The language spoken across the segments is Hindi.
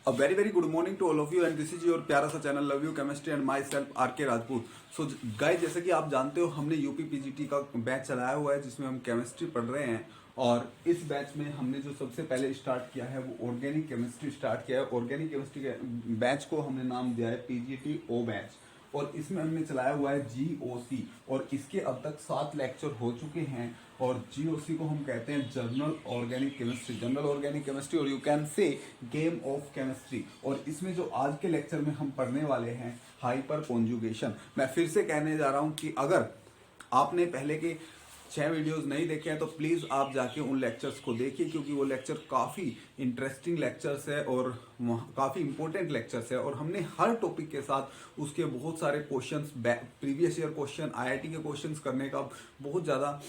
A very very good morning to all of you and this is your प्यारा सा channel love you chemistry and myself R K Rajput. So guys, जैसे कि आप जानते हो हमने यूपी पीजीटी का बैच चलाया हुआ है जिसमें हम केमिस्ट्री पढ़ रहे हैं। और इस बैच में हमने जो सबसे पहले स्टार्ट किया है वो ऑर्गेनिक केमिस्ट्री स्टार्ट किया है। ऑर्गेनिक केमिस्ट्री के बैच को हमने नाम दिया है पीजीटी ओ बैच और इसमें हमने चलाया हुआ है जीओसी और इसके अब तक 7 लेक्चर हो चुके हैं। और जीओसी को हम कहते हैं जनरल ऑर्गेनिक केमिस्ट्री और you can say game of chemistry. और इसमें जो आज के लेक्चर में हम पढ़ने वाले हैं हाइपर कॉन्जुगेशन। मैं फिर से कहने जा रहा हूं कि अगर आपने पहले के 6 वीडियोस नहीं देखे हैं तो प्लीज़ आप जाके उन लेक्चर्स को देखिए, क्योंकि वो लेक्चर काफ़ी इंटरेस्टिंग लेक्चर्स है और काफ़ी इंपॉर्टेंट लेक्चर्स है। और हमने हर टॉपिक के साथ उसके बहुत सारे questions, previous year question, IIT के क्वेश्चंस करने का बहुत ज़्यादा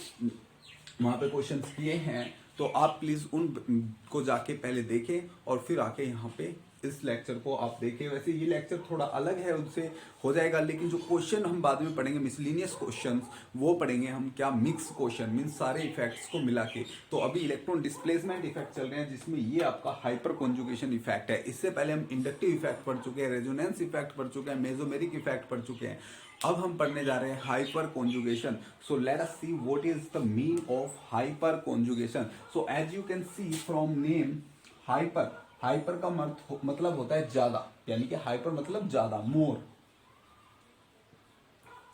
वहाँ पे क्वेश्चंस किए हैं। तो आप प्लीज़ उन को जाके पहले देखें और फिर आके यहाँ पे इस लेक्चर को आप देखें। वैसे ये लेक्चर थोड़ा अलग है, उनसे हो जाएगा, लेकिन जो क्वेश्चन हम बाद में पढ़ेंगे मिसलिनियस क्वेश्चंस वो पढ़ेंगे हम। क्या मिक्स क्वेश्चन मीन्स सारे इफेक्ट्स को मिला के। तो अभी इलेक्ट्रॉन डिस्प्लेसमेंट इफेक्ट चल रहे हैं जिसमें ये आपका हाइपर कॉन्जुगेशन इफेक्ट है। इससे पहले हम इंडक्टिव इफेक्ट पढ़ चुके हैं, रेजोनेंस इफेक्ट पढ़ चुके हैं, मेसोमेरिक इफेक्ट पढ़ चुके हैं। अब हम पढ़ने जा रहे हैं hyperconjugation. So let us see what is the mean of hyper conjugation. So as you can see from name hyper, hyper का मतलब होता है ज्यादा, यानी कि हाइपर मतलब ज्यादा, मोर।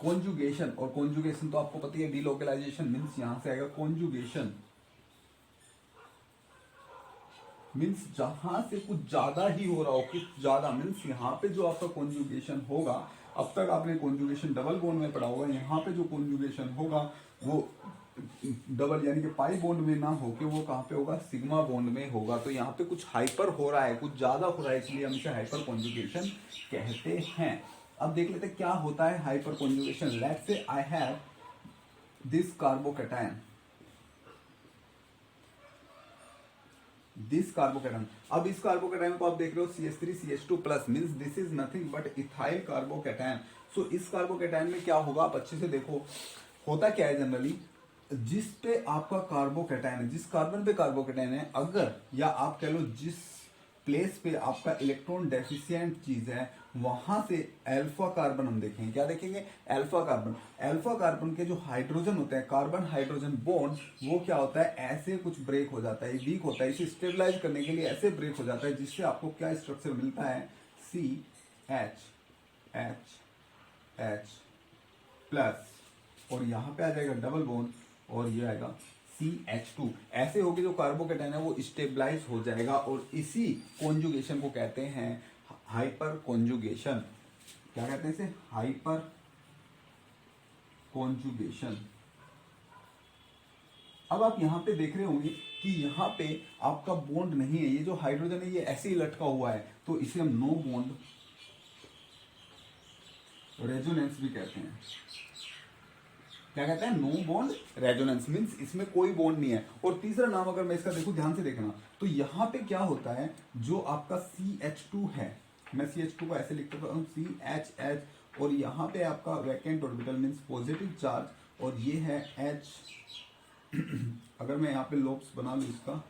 कॉन्जुगेशन, और कॉन्जुगेशन तो आपको पता ही है, डिलोकलाइजेशन मीन्स यहां से आएगा कॉन्जुगेशन मीन्स जहां से कुछ ज्यादा ही हो रहा हो, कुछ ज्यादा मीन्स यहाँ पे जो आपका कॉन्जुगेशन होगा, अब तक आपने कॉन्जुगेशन डबल बॉन्ड में पढ़ा होगा, यहाँ पे जो कॉन्जुगेशन होगा वो डबल यानी कि पाई बॉन्ड में ना होके वो कहाँ पे होगा, सिग्मा बॉन्ड में होगा। तो यहाँ पे कुछ हाइपर हो रहा है, कुछ ज्यादा हो रहा है, इसलिए हम इसे हाइपर कॉन्जुगेशन कहते हैं। अब देख लेते क्या होता है hyper conjugation. Let's say I have this carbocation, this carbocation. अब इस कार्बोकैटायन को आप देख रहे हो CH3CH2 plus means this is nothing but ethyl carbocation. So इस कार्बोकैटायन में क्या होगा, आप अच्छे से देखो होता क्या है जनरली, जिस पे आपका कार्बोकैटायन है, जिस कार्बन पे कार्बोकैटायन है, अगर या आप कह लो जिस प्लेस पे आपका इलेक्ट्रॉन डेफिशिएंट चीज है वहां से अल्फा कार्बन हम देखेंगे। क्या देखेंगे? Alpha carbon. अल्फा कार्बन के जो हाइड्रोजन होते हैं, कार्बन हाइड्रोजन बॉन्ड, वो क्या होता है, ऐसे कुछ ब्रेक हो जाता है, वीक होता है। इसे स्टेबलाइज करने के लिए ऐसे ब्रेक हो जाता है जिससे आपको क्या स्ट्रक्चर मिलता है, CH प्लस, और यहाँ पे आ जाएगा डबल बॉन्ड और ये आएगा CH2। ऐसे होके जो कार्बोकैटायन है वो स्टेबलाइज हो जाएगा और इसी कॉन्जुगेशन को कहते हैं हाइपर कॉन्जुगेशन। क्या कहते हैं इसे? Hyper conjugation. अब आप यहाँ पे देख रहे होंगे कि यहाँ पे आपका बॉन्ड नहीं है, ये जो हाइड्रोजन है ये ऐसे ही लटका हुआ है, तो इसे हम नो बॉन्ड रेजोनेंस भी कहते हैं। क्या कहते हैं? नो बॉन्ड रेजोनेंस मीन्स इसमें कोई बॉन्ड नहीं है। और तीसरा नाम अगर मैं इसका देखूं, ध्यान से देखना, तो यहाँ पे क्या होता है, जो आपका CH2 है, मैं CH2 को ऐसे लिख देता हूँ CHH, और यहाँ पे आपका vacant orbital means positive charge, और ये है H। अगर मैं यहाँ पे लोब्स बना लूँ इसका,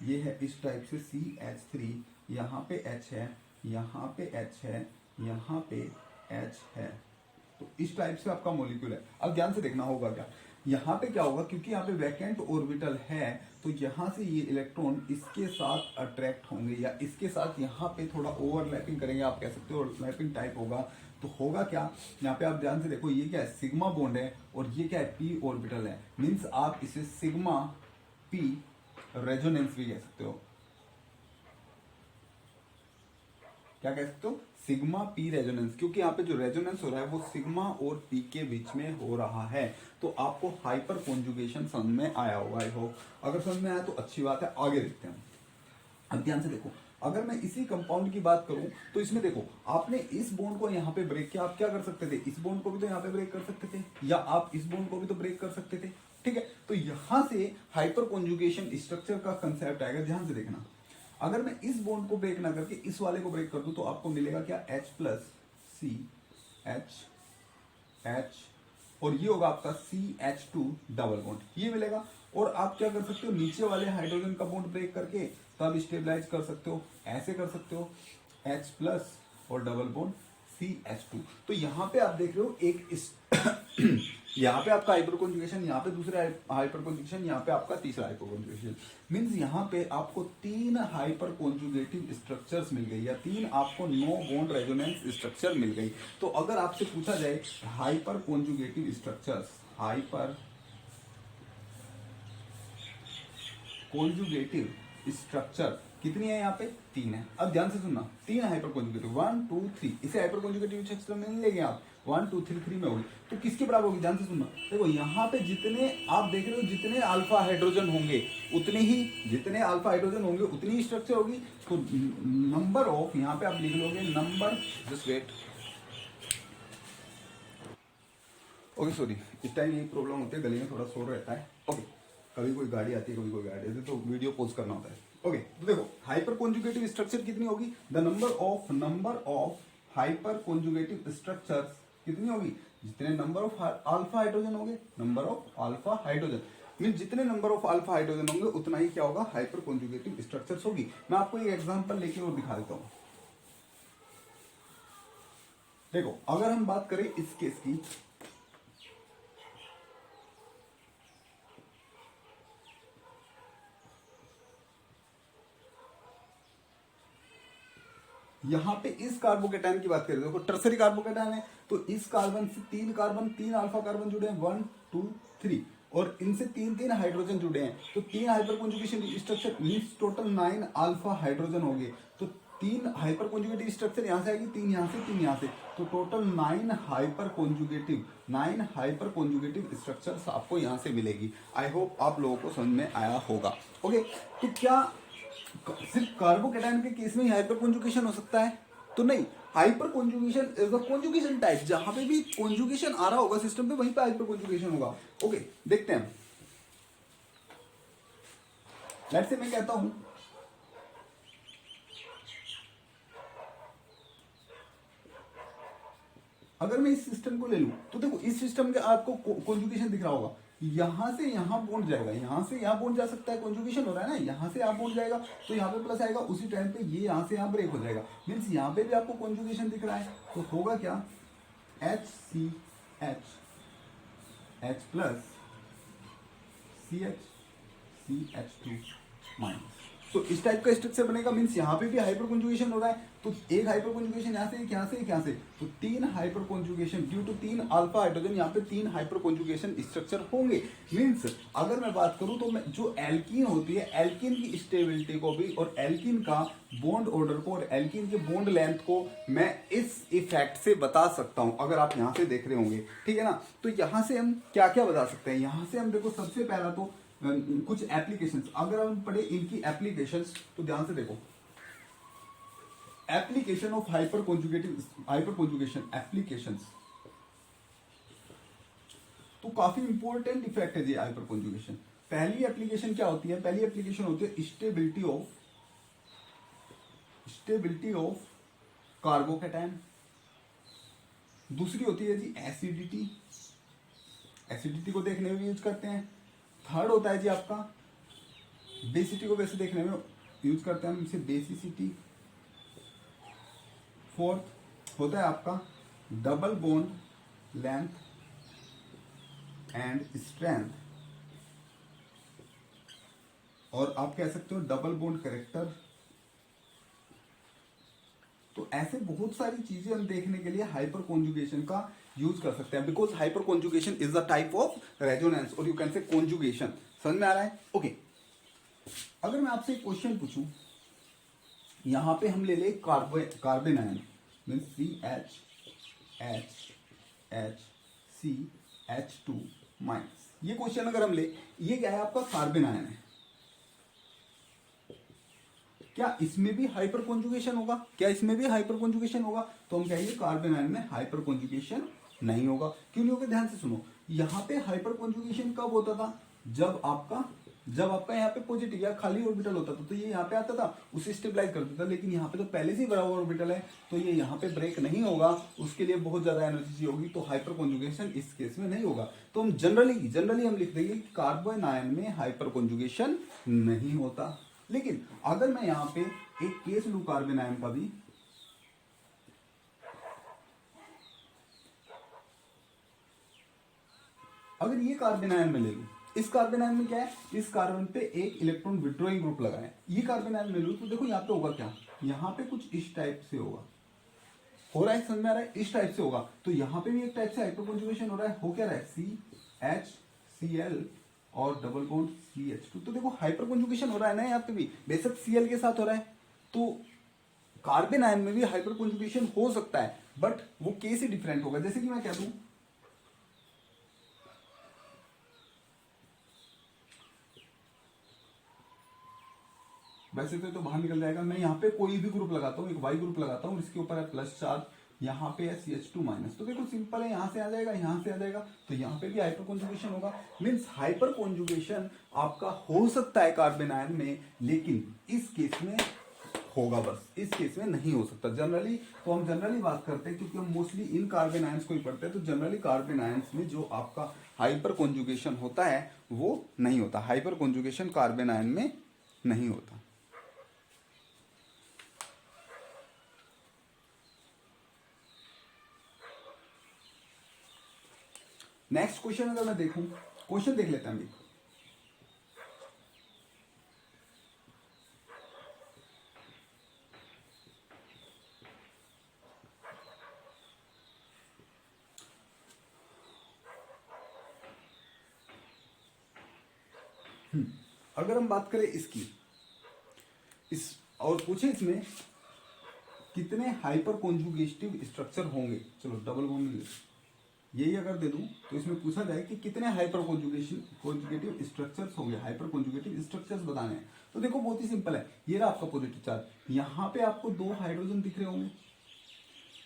ये है इस टाइप से CH3, यहाँ पे H है, यहाँ पे H है, यहाँ पे H है। तो इस टाइप से आपका मॉलिक्यूल है। अब ध्यान से देखना होगा क्या, यहाँ पे क्या होगा, क्योंकि यहाँ पे वैकेंट ऑर्बिटल है तो यहाँ से ये इलेक्ट्रॉन इसके साथ अट्रैक्ट होंगे या इसके साथ यहाँ पे थोड़ा ओवरलैपिंग करेंगे, आप कह सकते हो ओवरलैपिंग टाइप होगा। तो होगा क्या, यहाँ पे आप ध्यान से देखो, ये क्या है, सिग्मा बॉन्ड है और ये क्या है, p ऑर्बिटल है। मीन्स आप इसे सिग्मा p रेजोनेंस भी कह सकते हो। क्या कह सकते हो? सिग्मा पी रेजोनेंस, क्योंकि यहाँ पे जो रेजोनेंस हो रहा है वो सिग्मा और पी के बीच में हो रहा है। तो आपको हाइपर कॉन्जुगेशन समझ में आया होगा, आई होप। अगर समझ में आया तो अच्छी बात है, आगे देखते हैं। अब ध्यान से देखो, अगर मैं इसी कंपाउंड की बात करूं तो इसमें देखो, आपने इस बॉन्ड को यहाँ पे ब्रेक किया, आप क्या कर सकते थे, इस बॉन्ड को भी तो यहाँ पे ब्रेक कर सकते थे, या आप इस बॉन्ड को भी तो ब्रेक कर सकते थे। ठीक है, तो यहां से हाइपर कॉन्जुगेशन स्ट्रक्चर का कंसेप्ट आएगा। ध्यान से देखना, अगर मैं इस बॉन्ड को ब्रेक ना करके इस वाले को ब्रेक कर दूं तो आपको मिलेगा क्या, H प्लस CH, और ये होगा आपका CH2 डबल बॉन्ड, ये मिलेगा। और आप क्या कर सकते हो, नीचे वाले हाइड्रोजन का बॉन्ड ब्रेक करके तब स्टेबलाइज कर सकते हो, ऐसे कर सकते हो H प्लस और डबल बॉन्ड CH2। तो यहाँ पे आप देख रहे हो एक यहाँ पे आपका हाइपर कॉन्जुगेशन, यहाँ पे दूसरा हाइपर कॉन्जुगेशन, यहाँ पे आपका तीसरा हाइपर कॉन्जुगेशन। मीन्स यहाँ पे आपको 3 हाइपर कॉन्जुगेटिव स्ट्रक्चर्स मिल गई या 3 आपको नो बॉन्ड रेजोनेंस स्ट्रक्चर मिल गई। तो अगर आपसे पूछा जाए hyper conjugative structures, hyper conjugative structure कितनी है यहाँ पे? 3 है। अब ध्यान से सुनना, 3 हाइपर कॉन्जुगेटिव, 1 2 3, इसे हाइपर कॉन्जुगेटिव स्ट्रक्चर में नहीं लेंगे आप, 1 2 3 में होगी। तो किसके बराबर होगी? ध्यान से सुनना, देखो यहाँ पे जितने आप देख रहे हो जितने अल्फा हाइड्रोजन होंगे उतने ही, जितने अल्फा हाइड्रोजन होंगे उतनी ही स्ट्रक्चर होगी। तो नंबर ऑफ, यहाँ पे आप लिख लोगे number, just wait, okay sorry, इस टाइम ये प्रॉब्लम होती है, गले में थोड़ा शोर रहता है। ओके, कभी कोई गाड़ी आती है, कभी कोई गाड़ी आती है, तो वीडियो पॉज करना होता है। ओके, तो देखो हाइपर कॉन्जुगेटिव स्ट्रक्चर कितनी होगी? The number of hyper conjugative structures कितनी होगी? जितने नंबर ऑफ अल्फा हाइड्रोजन होंगे, number of alpha hydrogen, mean जितने नंबर ऑफ अल्फा हाइड्रोजन होंगे उतना ही क्या होगा? हाइपर कॉन्जुगेटिव स्ट्रक्चर्स होगी। मैं आपको एक एग्जांपल लेके और दिखा देता हूं। देखो अगर हम बात करें इस केस की, यहां पे इस कार्बोकेटाइन की बात करें, देखो टर्सरी कार्बोकेटाइन है, तो इस कार्बन से 3 कार्बन, 3 अल्फा कार्बन जुड़े हैं, 1 2 3, और इनसे 3 हाइड्रोजन जुड़े हैं, तो 3 hyperconjugation structure means total 9 alpha hydrogen हो गए। तो 3 हाइपर कॉन्जुगेटिव स्ट्रक्चर यहां से आएगी, 3 यहां से, 3 यहां से, तो टोटल 9 हाइपर कॉन्जुगेटिव स्ट्रक्चर्स आपको यहां से मिलेगी। आई होप आप लोगों को समझ में आया होगा। ओके, तो क्या सिर्फ कार्बोकेटाइन के केस में ही हाइपर कॉन्जुगेशन हो सकता है? तो नहीं, hyper conjugation is a conjugation type, जहां पे भी कॉन्जुगेशन आ रहा होगा सिस्टम पे, वहीं पे हाइपर कॉन्जुगेशन होगा। ओके, देखते हैं। लेट्स से मैं कहता हूं अगर मैं इस सिस्टम को ले लूं, तो देखो इस सिस्टम के आपको कॉन्जुगेशन दिख रहा होगा, यहां से यहां बॉन्ड जाएगा, यहां से यहां बॉन्ड जा सकता है, कॉन्जुगेशन हो रहा है ना, यहां से यहां बॉन्ड जाएगा तो यहां पे प्लस आएगा, उसी टाइम पे ये यहां से यहां ब्रेक हो जाएगा। मीन्स यहां पे भी आपको कॉन्जुगेशन दिख रहा है, तो होगा क्या? HCH H plus CH2 minus. तो इस टाइप का स्ट्रक्चर बनेगा। मीन्स यहाँ पे भी हाइपर कॉन्जुगेशन हो रहा है, तो एक हाइपर कॉन्जुगेशन यहाँ से, यहाँ से, यहाँ से, तो 3 hyperconjugation due to 3 alpha hydrogen, यहाँ पे 3 हाइपर कॉन्जुगेशन स्ट्रक्चर होंगे। मीन्स अगर मैं बात करूं तो मैं जो एल्कीन होती है, एल्कीन की स्टेबिलिटी को भी और एल्कीन का बॉन्ड ऑर्डर को और एल्कीन के बॉन्ड लेंथ को मैं इस इफेक्ट से बता सकता हूं, अगर आप यहाँ से देख रहे होंगे, ठीक है ना। तो यहाँ से हम क्या क्या बता सकते हैं? यहाँ से हम देखो सबसे पहला तो कुछ एप्लीकेशंस, अगर हम पढ़े इनकी एप्लीकेशंस, तो ध्यान से देखो, application of hyper conjugation applications, तो काफी इंपॉर्टेंट इफेक्ट है ये हाइपर कॉन्जुगेशन। पहली एप्लीकेशन क्या होती है? पहली एप्लीकेशन होती है स्टेबिलिटी ऑफ कार्बोकेटाइन। दूसरी होती है जी एसिडिटी, एसिडिटी को देखने में यूज करते हैं। थर्ड होता है जी आपका बेसिसिटी को वैसे देखने में यूज करते हैं हम, इसे बेसिसिटी। फोर्थ होता है आपका double bond length and strength, और आप कह सकते हो डबल बॉन्ड कैरेक्टर। तो ऐसे बहुत सारी चीजें हम देखने के लिए हाइपर कॉन्जुगेशन का यूज कर सकते हैं, because hyper conjugation is the type of resonance, और यू कैन से कॉन्जुगेशन। समझ में आ रहा है? ओके, अगर मैं आपसे एक क्वेश्चन पूछूं, यहां पे हम ले ले carbon ion, means CH2 minus, ये क्वेश्चन अगर हम ले, ये क्या है? आपका कार्बन आयन है, क्या इसमें भी हाइपर कॉन्जुगेशन होगा? क्या इसमें भी हाइपर कॉन्जुगेशन होगा? तो हम कहेंगे कार्बन आयन में हाइपर कॉन्जुगेशन नहीं होगा। क्यों नहीं होगा? ध्यान से सुनो, यहाँ पे हाइपर कॉन्जुगेशन कब होता था? जब आपका यहाँ पे पॉजिटिव या खाली ऑर्बिटल होता था, तो ये यहाँ पे आता था, उसे स्टेबलाइज करता था। लेकिन यहाँ पे तो पहले से ही बड़ा ऑर्बिटल है, तो ये यहाँ पे ब्रेक नहीं होगा, उसके लिए बहुत ज्यादा एनर्जी होगी, तो हाइपर कॉन्जुगेशन इस केस में नहीं होगा। तो हम जनरली हम लिख देंगे कि कार्बन आयन में हाइपर कॉन्जुगेशन नहीं होता। लेकिन अगर मैं यहाँ पे एक केस लू कार्बन आयन का भी, अगर ये कार्बन आयन में ले लूं, इस कार्बन आयन में क्या है, इस कार्बन पे एक इलेक्ट्रॉन विड्रॉइंग ग्रुप लगा है, ये कार्बन आयन में लूं तो देखो यहाँ पे होगा क्या, यहाँ पे कुछ इस टाइप से होगा, हो रहा है, समझ में आ रहा है, इस टाइप से होगा। तो यहाँ पे भी एक टाइप से हाइपर कॉन्जुगेशन हो रहा है, हो क्या रहा है, CH Cl और डबल बॉन्ड CH2। तो देखो हाइपर कॉन्जुगेशन हो रहा है ना यहाँ पे भी, बेशक Cl के साथ हो रहा है। तो कार्बन आयन में भी हाइपर कॉन्जुगेशन हो सकता है, बट वो केस ही डिफरेंट होगा। जैसे कि मैं कह दूं, वैसे तो बाहर निकल जाएगा, मैं यहाँ पे कोई भी ग्रुप लगाता हूँ, एक वाई ग्रुप लगाता हूँ, इसके ऊपर है प्लस चार्ज, यहाँ पे है CH2 माइनस, तो देखो सिंपल है, यहाँ से आ जाएगा, यहाँ से आ जाएगा, तो यहाँ पे भी हाइपर कॉन्जुगेशन होगा। मीन्स हाइपर कॉन्जुगेशन आपका हो सकता है कार्बन आयन में, लेकिन इस केस में होगा, बस इस केस में नहीं हो सकता। जनरली तो हम जनरली बात करते हैं, क्योंकि हम मोस्टली इन कार्बन आयंस को ही पढ़ते हैं, तो जनरली कार्बन आयंस में जो आपका हाइपर कॉन्जुगेशन होता है वो नहीं होता, हाइपर कॉन्जुगेशन कार्बन आयन में नहीं होता। नेक्स्ट क्वेश्चन अगर मैं देखूं, क्वेश्चन देख लेते हैं अभी। अगर हम बात करें इसकी, इस और पूछे इसमें कितने हाइपर कॉन्जुगेटिव स्ट्रक्चर होंगे, चलो डबल बॉन्ड यही अगर दे दूं तो इसमें पूछा जाए कि कितने हाइपर कॉन्जुगेटिव स्ट्रक्चर्स होंगे, हाइपर कॉन्जुगेटिव स्ट्रक्चर्स बताने हैं। तो देखो बहुत ही सिंपल है, ये रहा आपका पॉजिटिव चार्ज, यहाँ पे आपको 2 हाइड्रोजन दिख रहे होंगे,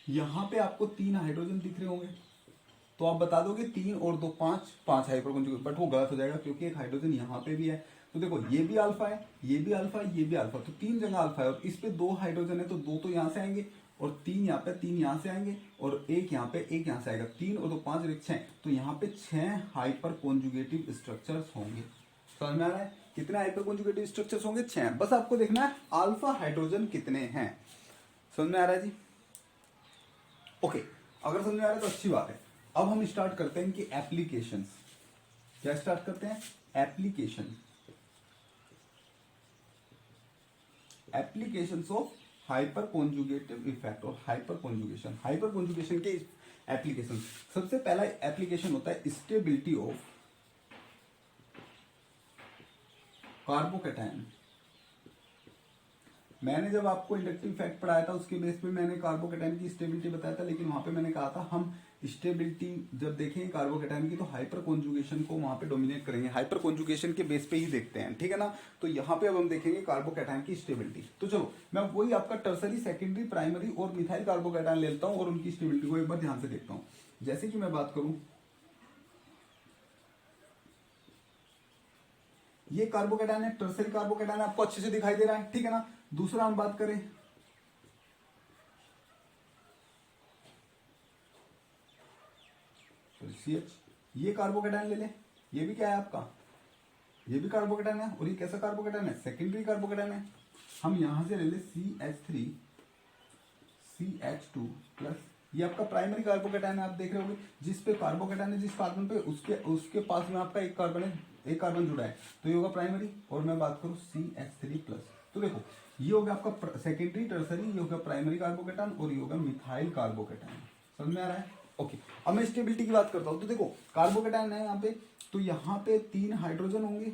यहाँ पे आपको 3 हाइड्रोजन दिख रहे होंगे, तो आप बता दोगे 3 और 2 5 हाइपर कॉन्जुगेट, बट वो गलत हो जाएगा क्योंकि एक हाइड्रोजन यहाँ पे भी है। तो देखो ये भी अल्फा है, ये भी अल्फा है, ये भी अल्फा, तो 3 जगह अल्फा है, और इस पे 2 हाइड्रोजन है तो 2 तो यहाँ से आएंगे, और 3 यहाँ पे, 3 यहाँ से आएंगे, और एक यहाँ पे, एक यहाँ से आएगा, 3 और 2 5 और 1 6, तो यहाँ पे 6 हाइपर कॉन्जुगेटिव स्ट्रक्चर्स होंगे। समझ में आ रहा है, कितने हाइपर कॉन्जुगेटिव स्ट्रक्चर्स होंगे, 6। बस आपको देखना है अल्फा हाइड्रोजन कितने हैं। समझ में आ रहा है जी, ओके। अगर समझ में आ रहा है तो अच्छी बात है। अब हम स्टार्ट करते हैं कि एप्लीकेशंस, क्या स्टार्ट करते हैं, applications of hyper conjugative effect और हाइपर कॉन्जुगेशन के एप्लीकेशन। सबसे पहला एप्लीकेशन होता है स्टेबिलिटी ऑफ कार्बोकैटायन। मैंने जब आपको इंडक्टिव इफेक्ट पढ़ाया था उसके बेस पे मैंने कार्बोकैटायन की स्टेबिलिटी बताया था, लेकिन वहां पे मैंने कहा था हम स्टेबिलिटी जब देखेंगे कार्बोकैटायन की तो हाइपर कॉन्जुगेशन को वहां पे डोमिनेट करेंगे, हाइपर कॉन्जुगेशन के बेस पे ही देखते हैं, ठीक है ना। तो यहाँ पे अब हम देखेंगे कार्बोकैटायन की स्टेबिलिटी। तो चलो मैं वही आपका टर्सरी, सेकेंडरी, प्राइमरी और मिथाइल कार्बोकैटायन ले लेता हूँ और उनकी स्टेबिलिटी को एक बार ध्यान से देखता हूँ। जैसे कि मैं बात करूं, ये कार्बोकैटायन है, टर्सरी कार्बोकैटायन आपको अच्छे से दिखाई दे रहा है, ठीक है ना। दूसरा हम बात करें CH, ये कार्बोकैटायन ले ले, ये भी क्या है आपका, ये भी कार्बोकैटायन है, और ये कैसा कार्बोकैटायन है, सेकेंडरी कार्बोकैटायन है। हम यहां से ले ले CH3 CH2 प्लस, ये आपका प्राइमरी कार्बोकैटायन है। आप देख रहे होंगे जिस पे कार्बोकैटायन है जिस कार्बन पे, उसके पास में आपका एक कार्बन है, एक कार्बन जुड़ा है, तो ये होगा प्राइमरी। और मैं बात करूं CH3 प्लस, तो देखो ये हो गया आपका सेकेंडरी, टर्सरी, ये होगा प्राइमरी कार्बोकैटायन, और ये होगा मिथाइल कार्बोकैटायन। समझ में आ रहा है, ओके। अब मैं स्टेबिलिटी की बात करता हूं, तो देखो कार्बोकैटायन है यहाँ पे, तो यहाँ पे 3 हाइड्रोजन होंगे,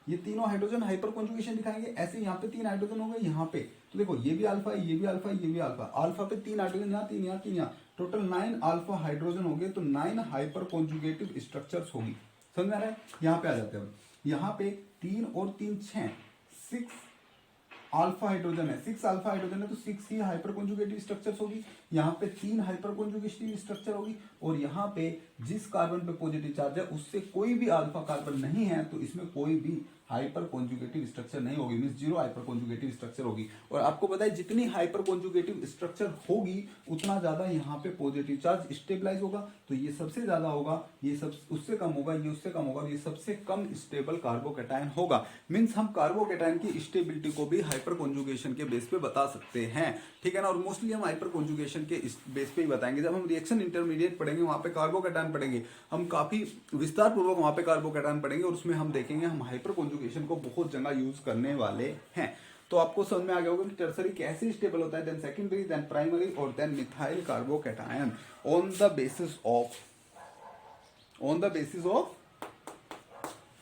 ये तीनों हाइड्रोजन हाइपर कॉन्जुगेशन दिखाएंगे। ऐसे यहाँ पे 3 हाइड्रोजन होंगे यहाँ पे, तो देखो ये भी अल्फा है, ये भी अल्फा है, ये भी अल्फा, अल्फा पे 3 हाइड्रोजन, यहाँ 3, यहाँ 3, यहाँ टोटल 9 अल्फा हाइड्रोजन हो गए, तो 9 हाइपर कॉन्जुगेटिव स्ट्रक्चर्स होगी। समझ में आ रहा है, यहाँ पे आ जाते हैं। यहाँ पे 3 और 3 6 अल्फा हाइड्रोजन है, 6 अल्फा हाइड्रोजन है, तो 6 ही हाइपर कॉन्जुगेटिव स्ट्रक्चर्स होगी। यहाँ पे 3 हाइपर कॉन्जुगेटिव स्ट्रक्चर होगी, और यहाँ पे जिस कार्बन पे पॉजिटिव चार्ज है उससे कोई भी अल्फा कार्बन नहीं है, तो इसमें कोई भी हाइपर कॉन्जुगेटिव स्ट्रक्चर नहीं होगी, means zero hyper conjugative structure होगी। और आपको पता है जितनी हाइपर कॉन्जुगेटिव स्ट्रक्चर होगी उतना ज्यादा यहाँ पे पॉजिटिव चार्ज स्टेबलाइज होगा। तो ये सबसे ज्यादा होगा, ये सब उससे कम होगा, ये उससे कम होगा, ये सबसे कम स्टेबल कार्बोकैटायन होगा। मींस हम कार्बोकैटायन की स्टेबिलिटी को भी हाइपर कॉन्जुगेशन के बेस पे बता सकते हैं, ठीक है ना। और मोस्टली हम हाइपर कॉन्जुगेशन के बेस पे ही बताएंगे। जब हम रिएक्शन इंटरमीडिएट पढ़ेंगे वहां पे कार्बोकैटायन पढ़ेंगे, हम काफी विस्तार पूर्वक वहां पे कार्बोकैटायन पढ़ेंगे और उसमें हम देखेंगे हम हाइपर कॉन्जुगेशन को बहुत जगह यूज करने वाले हैं। तो आपको समझ में आ गया होगा कि टर्सरी कैसे स्टेबल होता है, देन सेकेंडरी, देन प्राइमरी और then methyl carbocation on the basis of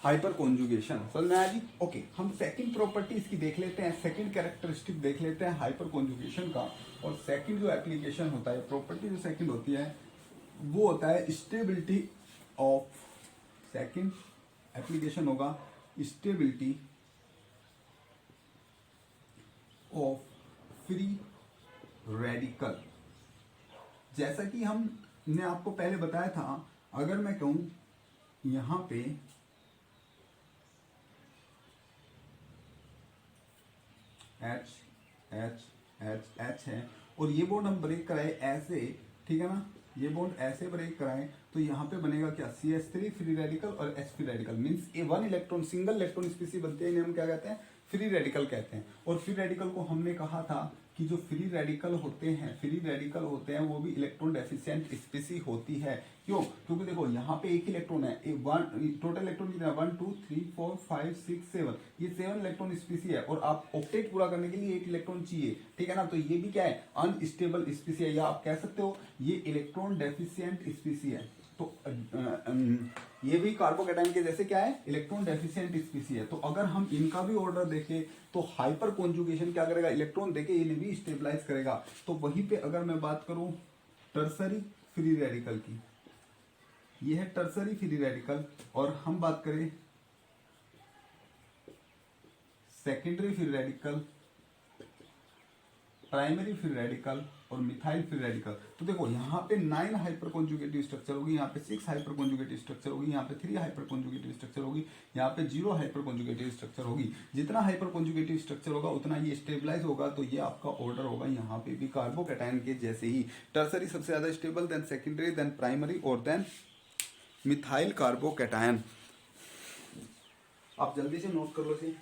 hyper conjugation. समझ में आया जी? ओके, हम सेकंड प्रॉपर्टी इसकी देख लेते हैं, सेकंड कैरेक्टरिस्टिक देख लेते हैं हाइपर कॉन्जुगेशन का। और सेकंड जो एप्लीकेशन होता है, प्रॉपर्टी जो सेकंड होती है वो होता है स्टेबिलिटी ऑफ, सेकंड एप्लीकेशन होगा स्टेबिलिटी ऑफ फ्री रेडिकल। जैसा कि हमने आपको पहले बताया था, अगर मैं कहूं यहां पे H H H H है और ये बॉन्ड हम ब्रेक कराए ऐसे, ठीक है ना, ये बॉन्ड ऐसे ब्रेक कराएं तो यहाँ पे बनेगा क्या, CH3 फ्री रेडिकल और H free radical. Means a one electron single electron species बनते हैं, इन्हें हम क्या कहते हैं, फ्री रेडिकल कहते हैं। और फ्री रेडिकल को हमने कहा था कि जो फ्री रेडिकल होते हैं वो भी इलेक्ट्रॉन डेफिशिएंट स्पीसी होती है। क्यों? क्योंकि देखो यहाँ पे एक इलेक्ट्रॉन है, टोटल इलेक्ट्रॉन कितना है, 1 2 3 4 5 6 7, ये 7 इलेक्ट्रॉन स्पीसी है और आप ऑक्टेट पूरा करने के लिए 8 इलेक्ट्रॉन चाहिए, ठीक है ना। तो ये भी क्या है, अनस्टेबल स्पीसी है, या आप कह सकते हो ये इलेक्ट्रॉन डेफिशिएंट स्पीसी है। तो ये भी कार्बोकैटायन के जैसे क्या है, इलेक्ट्रॉन डेफिशिएंट स्पीसी है। तो अगर हम इनका भी ऑर्डर देखें तो हाइपर कॉन्जुगेशन क्या करेगा, इलेक्ट्रॉन देके इन्हें भी स्टेबलाइज करेगा। तो वहीं पे अगर मैं बात करूं टर्सरी फ्री रेडिकल की, ये है टर्सरी फ्री रेडिकल, और हम बात करें secondary free radical, primary free radical और मिथाइल फ्री रेडिकल। तो देखो यहाँ पे 9 हाइपर कॉन्जुगेटिव स्ट्रक्चर होगी, यहाँ पे 6 हाइपर कॉन्जुगेटिव स्ट्रक्चर होगी, यहाँ पे 3 हाइपर कॉन्जुगेटिव स्ट्रक्चर होगी, यहाँ पे 0 हाइपर कॉन्जुगेटिव स्ट्रक्चर होगी। जितना हाइपर कॉन्जुगेटिव स्ट्रक्चर होगा उतना ये स्टेबलाइज होगा। तो ये आपका ऑर्डर होगा यहाँ पे भी कार्बोकैटायन के जैसे ही, टर्सरी सबसे ज्यादा stable, then secondary, then primary और देन मिथाइल कार्बोकैटायन। आप जल्दी से नोट कर लो सी।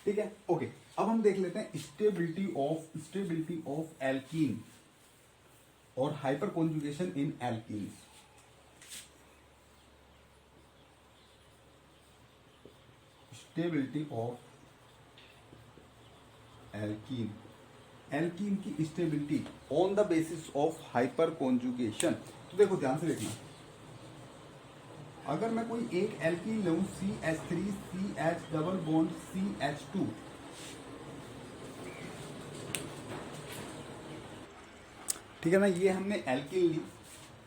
ठीक है, ओके। अब हम देख लेते हैं स्टेबिलिटी ऑफ एल्कीन और hyper conjugation in alkene. Stability of alkene, alkene की stability on the basis of hyper conjugation. तो देखो ध्यान से देखना, अगर मैं कोई एक एल्कीन लूं CH3 CH double bond CH2, ठीक है ना, ये हमने एल्कीन ली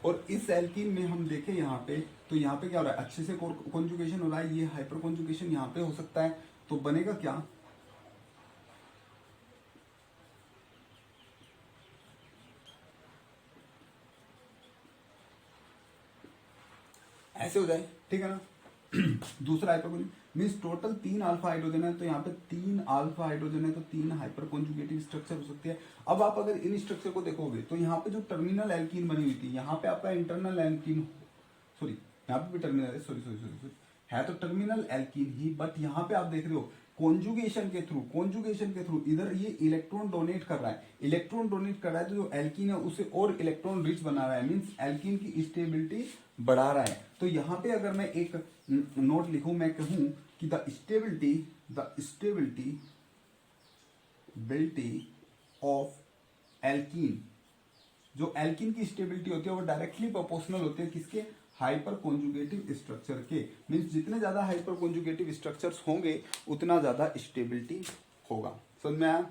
और इस एल्कीन में हम देखें यहाँ पे, तो यहाँ पे क्या हो रहा है, अच्छे से कॉन्जुगेशन हो रहा है, ये हाइपर कॉन्जुगेशन यहाँ पे हो सकता है। तो बनेगा क्या, ऐसे हो जाए, ठीक है ना। दूसरा hyper means total 3 alpha hydrogen है, तो यहाँ पे 3 अल्फा हाइड्रोजन है, तो 3 हाइपर कॉन्जुगेटिव स्ट्रक्चर हो सकती है। अब आप अगर इन स्ट्रक्चर को देखोगे तो यहाँ पे जो टर्मिनल एल्कीन बनी हुई थी, यहाँ पे आपका इंटरनल एल्कीन, सॉरी यहाँ पे भी टर्मिनल है, सॉरी है तो टर्मिनल एल्कीन ही, बट यहाँ पे आप देख रहे हो कॉन्जुगेशन के थ्रू इधर ये इलेक्ट्रॉन डोनेट कर रहा है, तो जो एल्कीन है उसे और इलेक्ट्रॉन रिच बना रहा है, मींस एल्कीन की स्टेबिलिटी बढ़ा रहा है। तो यहाँ पे अगर मैं एक नोट लिखूं, मैं कहूं कि द स्टेबिलिटी ऑफ एल्कीन, जो एल्कीन की स्टेबिलिटी होती है वो डायरेक्टली प्रोपोर्शनल होती है किसके, हाइपर कॉन्जुगेटिव स्ट्रक्चर के। मींस जितने ज्यादा हाइपर कॉन्जुगेटिव स्ट्रक्चर्स होंगे उतना ज्यादा स्टेबिलिटी होगा। समझ में आया?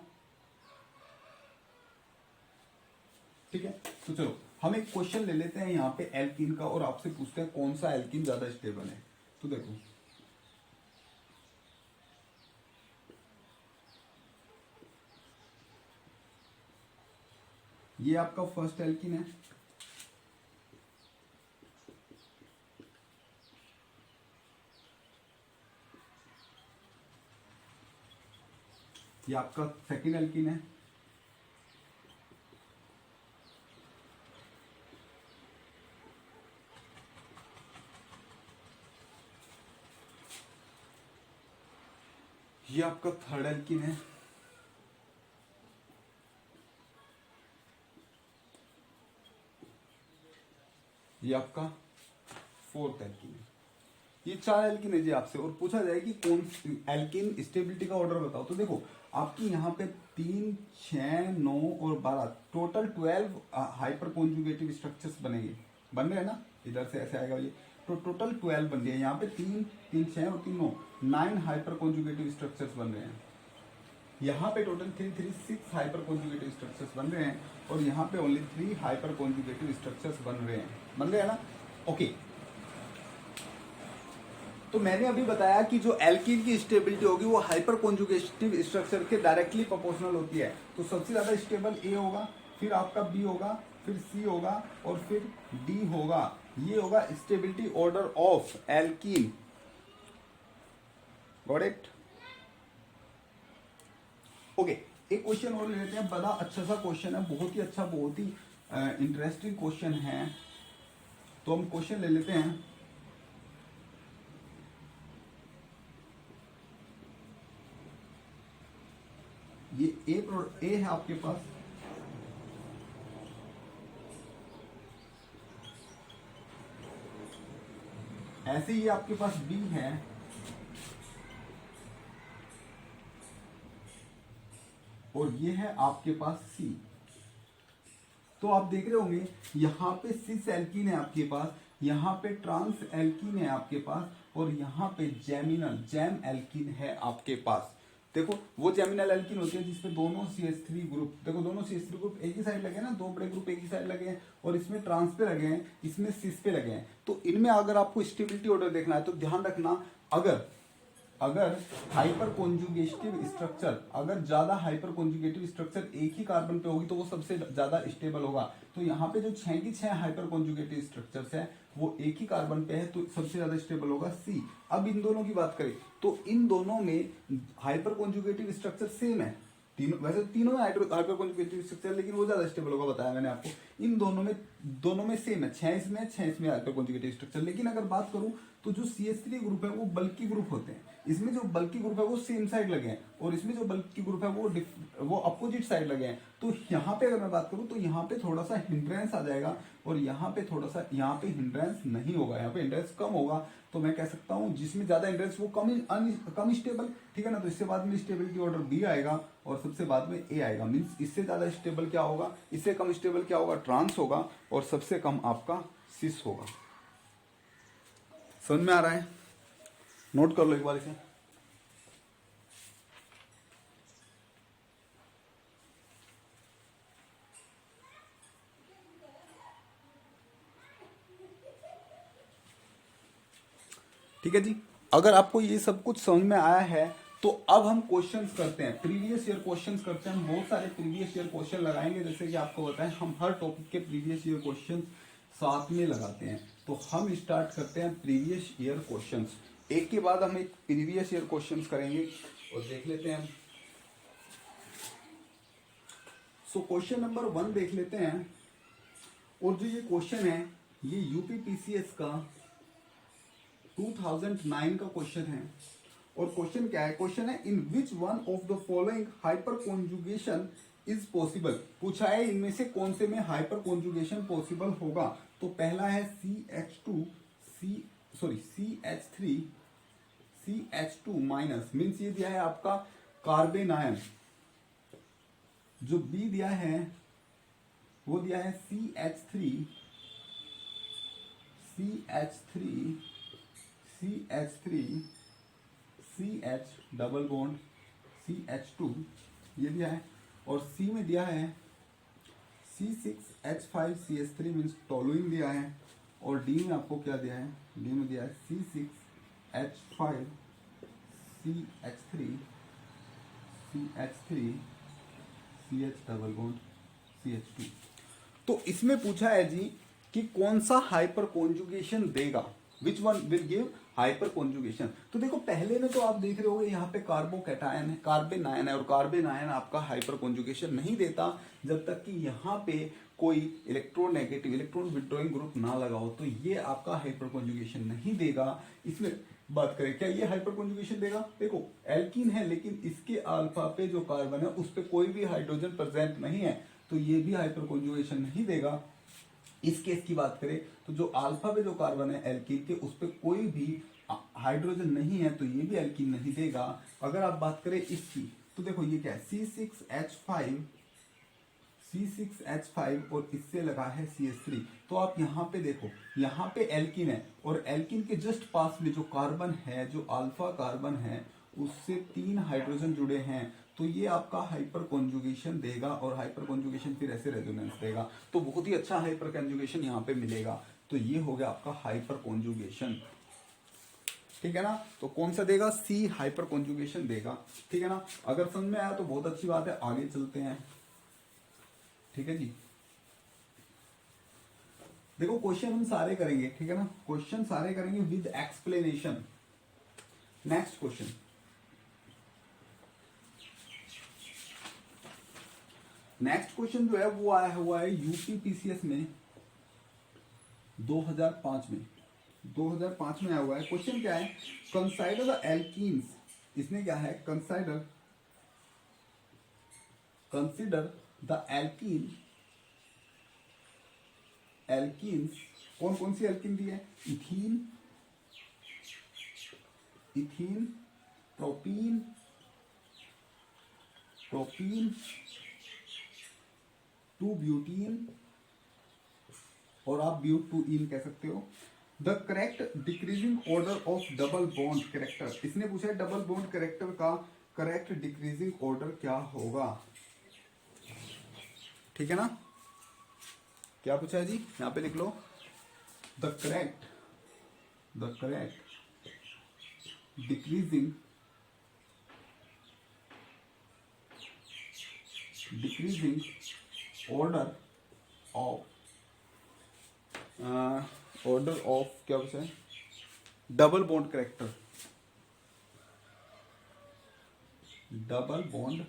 ठीक है, तो चलो हम एक क्वेश्चन ले लेते हैं यहाँ पे एल्कीन का और आपसे पूछते हैं कौन सा एल्कीन ज्यादा स्टेबल है। तो देखो ये आपका फर्स्ट एल्कीन है, ये आपका सेकेंड एल्कीन है, ये आपका थर्ड एल्कीन है, ये आपका फोर्थ एल्कीन है। ये 4 एल्कीन है जी आपसे, और पूछा जाए कि कौन एल्कीन स्टेबिलिटी का ऑर्डर बताओ, तो देखो आपकी यहाँ पे 3, 6, 9 और 12 टोटल 12 हाइपर कॉन्जुगेटिव स्ट्रक्चर्स बनेंगे, बन रहे हैं ना, इधर से ऐसे आएगा ये, तो टोटल 12 बन गए। यहाँ पे 3, 3, 6 और 3, 9 हाइपर कॉन्जुगेटिव स्ट्रक्चर्स बन रहे हैं। यहाँ पे टोटल 3, 3, 6 हाइपर कॉन्जुगेटिव स्ट्रक्चर्स बन रहे हैं, और यहाँ पे ओनली 3 हाइपर कॉन्जुगेटिव स्ट्रक्चर्स बन रहे हैं ना। ओके, तो मैंने अभी बताया कि जो एल्कीन की स्टेबिलिटी होगी वो हाइपर कॉन्जुगेटिव स्ट्रक्चर के डायरेक्टली प्रोपोर्शनल होती है। तो सबसे ज्यादा स्टेबल ए होगा, फिर आपका बी होगा, फिर सी होगा, और फिर डी होगा। ये होगा stability order of alkene. Got it? Okay, एक क्वेश्चन और लेते हैं, बड़ा अच्छा सा क्वेश्चन है, बहुत ही अच्छा, बहुत ही इंटरेस्टिंग क्वेश्चन है। तो हम क्वेश्चन ले लेते हैं। ये ए है आपके पास, ऐसे ही आपके पास बी है, और ये है आपके पास सी। तो आप देख रहे होंगे यहाँ पे सिस एल्कीन है आपके पास, यहाँ पे ट्रांस एल्कीन है आपके पास, और यहाँ पे जैम एल्कीन है आपके पास। देखो वो जैमिनल एल्कीन होती है जिसमें दोनों CH3 ग्रुप, देखो दोनों CH3 ग्रुप एक ही साइड लगे हैं ना, 2 बड़े ग्रुप एक ही साइड लगे हैं, और इसमें ट्रांस पे लगे हैं, इसमें सिस पे लगे हैं। तो इनमें अगर आपको स्टेबिलिटी ऑर्डर देखना है तो ध्यान रखना, अगर हाइपर कॉन्जुगेटिव स्ट्रक्चर, अगर ज्यादा हाइपर कॉन्जुगेटिव स्ट्रक्चर एक ही कार्बन पे होगी तो वो सबसे ज्यादा स्टेबल होगा। तो यहाँ पे जो 6 की 6 हाइपर कॉन्जुगेटिव स्ट्रक्चर्स है वो एक ही कार्बन पे है, तो सबसे ज्यादा स्टेबल होगा सी। अब इन दोनों की बात करें तो इन दोनों में हाइपर कॉन्जुगेटिव स्ट्रक्चर सेम है, तीनों, वैसे तीनों में हाइपर कॉन्जुगेटिव स्ट्रक्चर, लेकिन वो ज्यादा स्टेबल होगा, बताया मैंने आपको। इन दोनों में सेम है, 6 इसमें हाइपर कॉन्जुगेटिव स्ट्रक्चर। लेकिन अगर बात करूं तो जो CH3 ग्रुप है वो बल्की ग्रुप होते हैं, इसमें जो बल्की ग्रुप है वो सेम साइड लगे हैं, और इसमें जो बल्की ग्रुप है वो अपोजिट साइड लगे हैं। तो यहाँ पे अगर मैं बात करूं तो यहाँ पे थोड़ा सा हिंड्रेंस आ जाएगा, और यहाँ पे थोड़ा सा, यहाँ पे हिंड्रेंस नहीं होगा, यहाँ पे हिंड्रेंस कम होगा। तो मैं कह सकता हूँ जिसमें ज्यादा हिंड्रेंस वो कम स्टेबल, ठीक है ना। तो इससे बाद में स्टेबिलिटी ऑर्डर बी आएगा, और सबसे बाद में ए आएगा। मीन्स इससे ज्यादा स्टेबल क्या होगा, इससे कम स्टेबल क्या होगा, ट्रांस होगा, और सबसे कम आपका सिस होगा। समझ में आ रहा है? नोट कर लो एक बार इसे। ठीक है जी, अगर आपको ये सब कुछ समझ में आया है तो अब हम क्वेश्चंस करते हैं, प्रीवियस ईयर क्वेश्चंस करते हैं। हम बहुत सारे प्रीवियस ईयर क्वेश्चन लगाएंगे, जैसे कि आपको बताएं हम हर टॉपिक के प्रीवियस ईयर क्वेश्चन साथ में लगाते हैं। तो हम स्टार्ट करते हैं प्रीवियस ईयर क्वेश्चंस, एक के बाद हम एक प्रीवियस ईयर क्वेश्चंस करेंगे, और देख लेते हैं। सो क्वेश्चन नंबर 1 देख लेते हैं, और जो ये क्वेश्चन है ये यूपीपीसीएस का 2009 का क्वेश्चन है। और क्वेश्चन क्या है, क्वेश्चन है in which one of the following hyper conjugation is possible. पूछा है इनमें से कौन से में हाइपर कॉन्जुगेशन पॉसिबल होगा। तो पहला है CH2 माइनस, मीन्स ये दिया है आपका कार्बन आयन। जो बी दिया है वो दिया है CH3 डबल बॉन्ड CH2 ये दिया है, और सी में दिया है C6H5CH3 मीन्स टोलुइन दिया है, और डी में आपको क्या दिया है, डी में दिया है C6H5CH3 CH double bond CH2। तो इसमें पूछा है जी कि कौन सा हाइपर कॉन्जुगेशन देगा, which one will give hyper conjugation. तो देखो पहले में तो आप देख रहे होगे यहाँ पे कार्बोकैटायन है, कार्बन आयन है, और कार्बन आयन आपका हाइपर कॉन्जुगेशन नहीं देता जब तक कि यहाँ पे कोई इलेक्ट्रोनेगेटिव इलेक्ट्रॉन विड्रॉइंग ग्रुप ना लगा हो, तो ये आपका हाइपर कॉन्जुगेशन नहीं देगा। इसमें बात करें क्या ये हाइपर कॉन्जुगेशन देगा, देखो एल्कीन है लेकिन इसके अल्फा पे जो कार्बन है उस पर कोई भी हाइड्रोजन प्रेजेंट नहीं है, तो ये भी हाइपर कॉन्जुगेशन नहीं देगा। इस केस की बात करें तो जो अल्फा पे जो कार्बन है एल्कीन के उस पर कोई भी हाइड्रोजन नहीं है, तो ये भी एल्कीन नहीं देगा। अगर आप बात करें इसकी तो देखो ये क्या है C6H5 और इससे लगा है CH3, तो आप यहाँ पे देखो यहाँ पे एल्कीन है और एल्कीन के जस्ट पास में जो कार्बन है, जो अल्फा कार्बन है उससे 3 हाइड्रोजन जुड़े हैं, तो ये आपका हाइपर कॉन्जुगेशन देगा और हाइपर कॉन्जुगेशन फिर ऐसे रेजोनेंस देगा, तो बहुत ही अच्छा हाइपर कॉन्जुगेशन यहाँ पे मिलेगा। तो ये हो गया आपका हाइपर कॉन्जुगेशन, ठीक है ना। तो कौन सा देगा, सी हाइपर कॉन्जुगेशन देगा, ठीक है ना। अगर समझ में आया तो बहुत अच्छी बात है, आगे चलते हैं, ठीक है जी। देखो क्वेश्चन हम सारे करेंगे, ठीक है ना, क्वेश्चन सारे करेंगे with explanation. Next question, next question जो है वो आया हुआ है यूपीपीसीएस में 2005 में आया हुआ है। क्वेश्चन क्या है, कंसाइडर द एल्कीन्स, इसने क्या है कंसाइडर द एल्कीन्स, कौन कौन सी एल्कीन दी है, इथीन, प्रोपीन, टू ब्यूटीन और आप ब्यूटूइन कह सकते हो। The correct decreasing order of double bond character, इसने पूछा है डबल बॉन्ड कैरेक्टर का करेक्ट डिक्रीजिंग ऑर्डर क्या होगा, ठीक है ना। क्या पूछा है जी, यहां पे लिख लो, the correct decreasing order of क्या पूछा है, double bond character, double bond.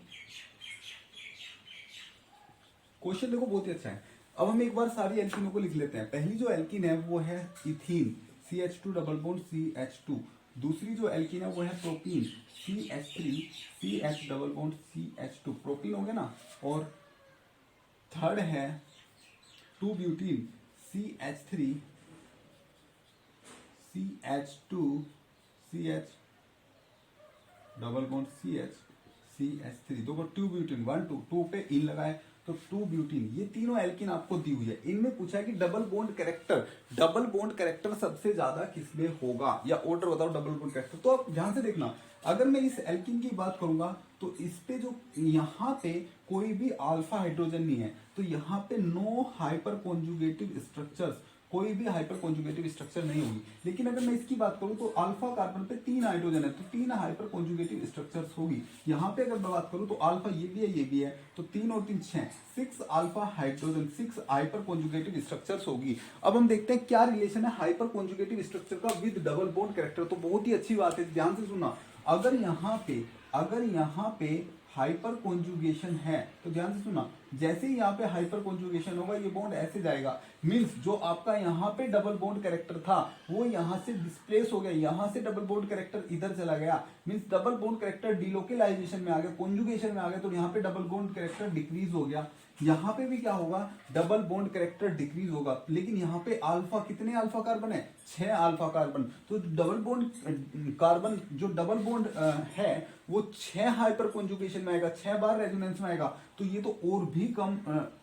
Question देखो बहुत ही अच्छा है। अब हम एक बार सारी एल्कीनों को लिख लेते हैं। पहली जो एल्कीन है वो है ethene, CH2 double bond CH2। दूसरी जो एल्कीन है वो है propene, CH3 CH double bond CH2, propene हो गया ना। और थर्ड है to butene, CH3 CH2 CH double bond CH3, दो टू ब्यूटीन, 1 2 2 पे इन लगाए तो टू ब्यूटीन। ये तीनों एल्कीन आपको दी हुई है। इनमें पूछा है कि डबल बॉन्ड कैरेक्टर सबसे ज्यादा किसमें होगा, या ऑर्डर बताओ डबल बॉन्ड कैरेक्टर। तो आप ध्यान से देखना, अगर मैं इस एल्कीन की बात करूंगा तो इस पे जो यहाँ पे कोई भी अल्फा हाइड्रोजन नहीं है, तो यहाँ पे नो हाइपर कॉन्जुगेटिव स्ट्रक्चर्स, कोई भी हाइपर कॉन्जुगेटिव स्ट्रक्चर नहीं होगी। लेकिन अगर मैं इसकी बात करूं तो अल्फा कार्बन पे 3 हाइड्रोजन है, तो 3 हाइपर कॉन्जुगेटिव स्ट्रक्चर्स होगी। यहाँ पे अगर मैं बात करूं तो अल्फा ये भी है, तो 3 और 3 6 alpha hydrogen, 6 hyper conjugative structures होगी। अब हम देखते हैं क्या रिलेशन है हाइपर कॉन्जुगेटिव स्ट्रक्चर का विद डबल बॉन्ड कैरेक्टर। तो बहुत ही अच्छी बात है, ध्यान से सुनना। अगर यहाँ पे हाइपर कॉन्जुगेशन है तो ध्यान से सुना, जैसे ही यहाँ पे हाइपर कॉन्जुगेशन होगा ये बॉन्ड ऐसे जाएगा, मींस जो आपका यहाँ पे डबल बॉन्ड कैरेक्टर था वो यहाँ से डिस्प्लेस हो गया, यहाँ से डबल बॉन्ड कैरेक्टर इधर चला गया, मींस डबल बॉन्ड कैरेक्टर डिलोकेलाइजेशन में आ गया, कॉन्जुगेशन में आ गया, तो यहाँ पे डबल बॉन्ड कैरेक्टर डिक्रीज हो गया। यहाँ पे भी क्या होगा, डबल बॉन्ड कैरेक्टर डिक्रीज होगा। लेकिन यहाँ पे अल्फा, कितने अल्फा कार्बन है, 6 अल्फा कार्बन, तो डबल बॉन्ड कार्बन जो डबल बॉन्ड है वो 6 हाइपर कॉन्जुगेशन में आएगा, 6 बार रेजोनेंस में आएगा, तो ये तो और भी कम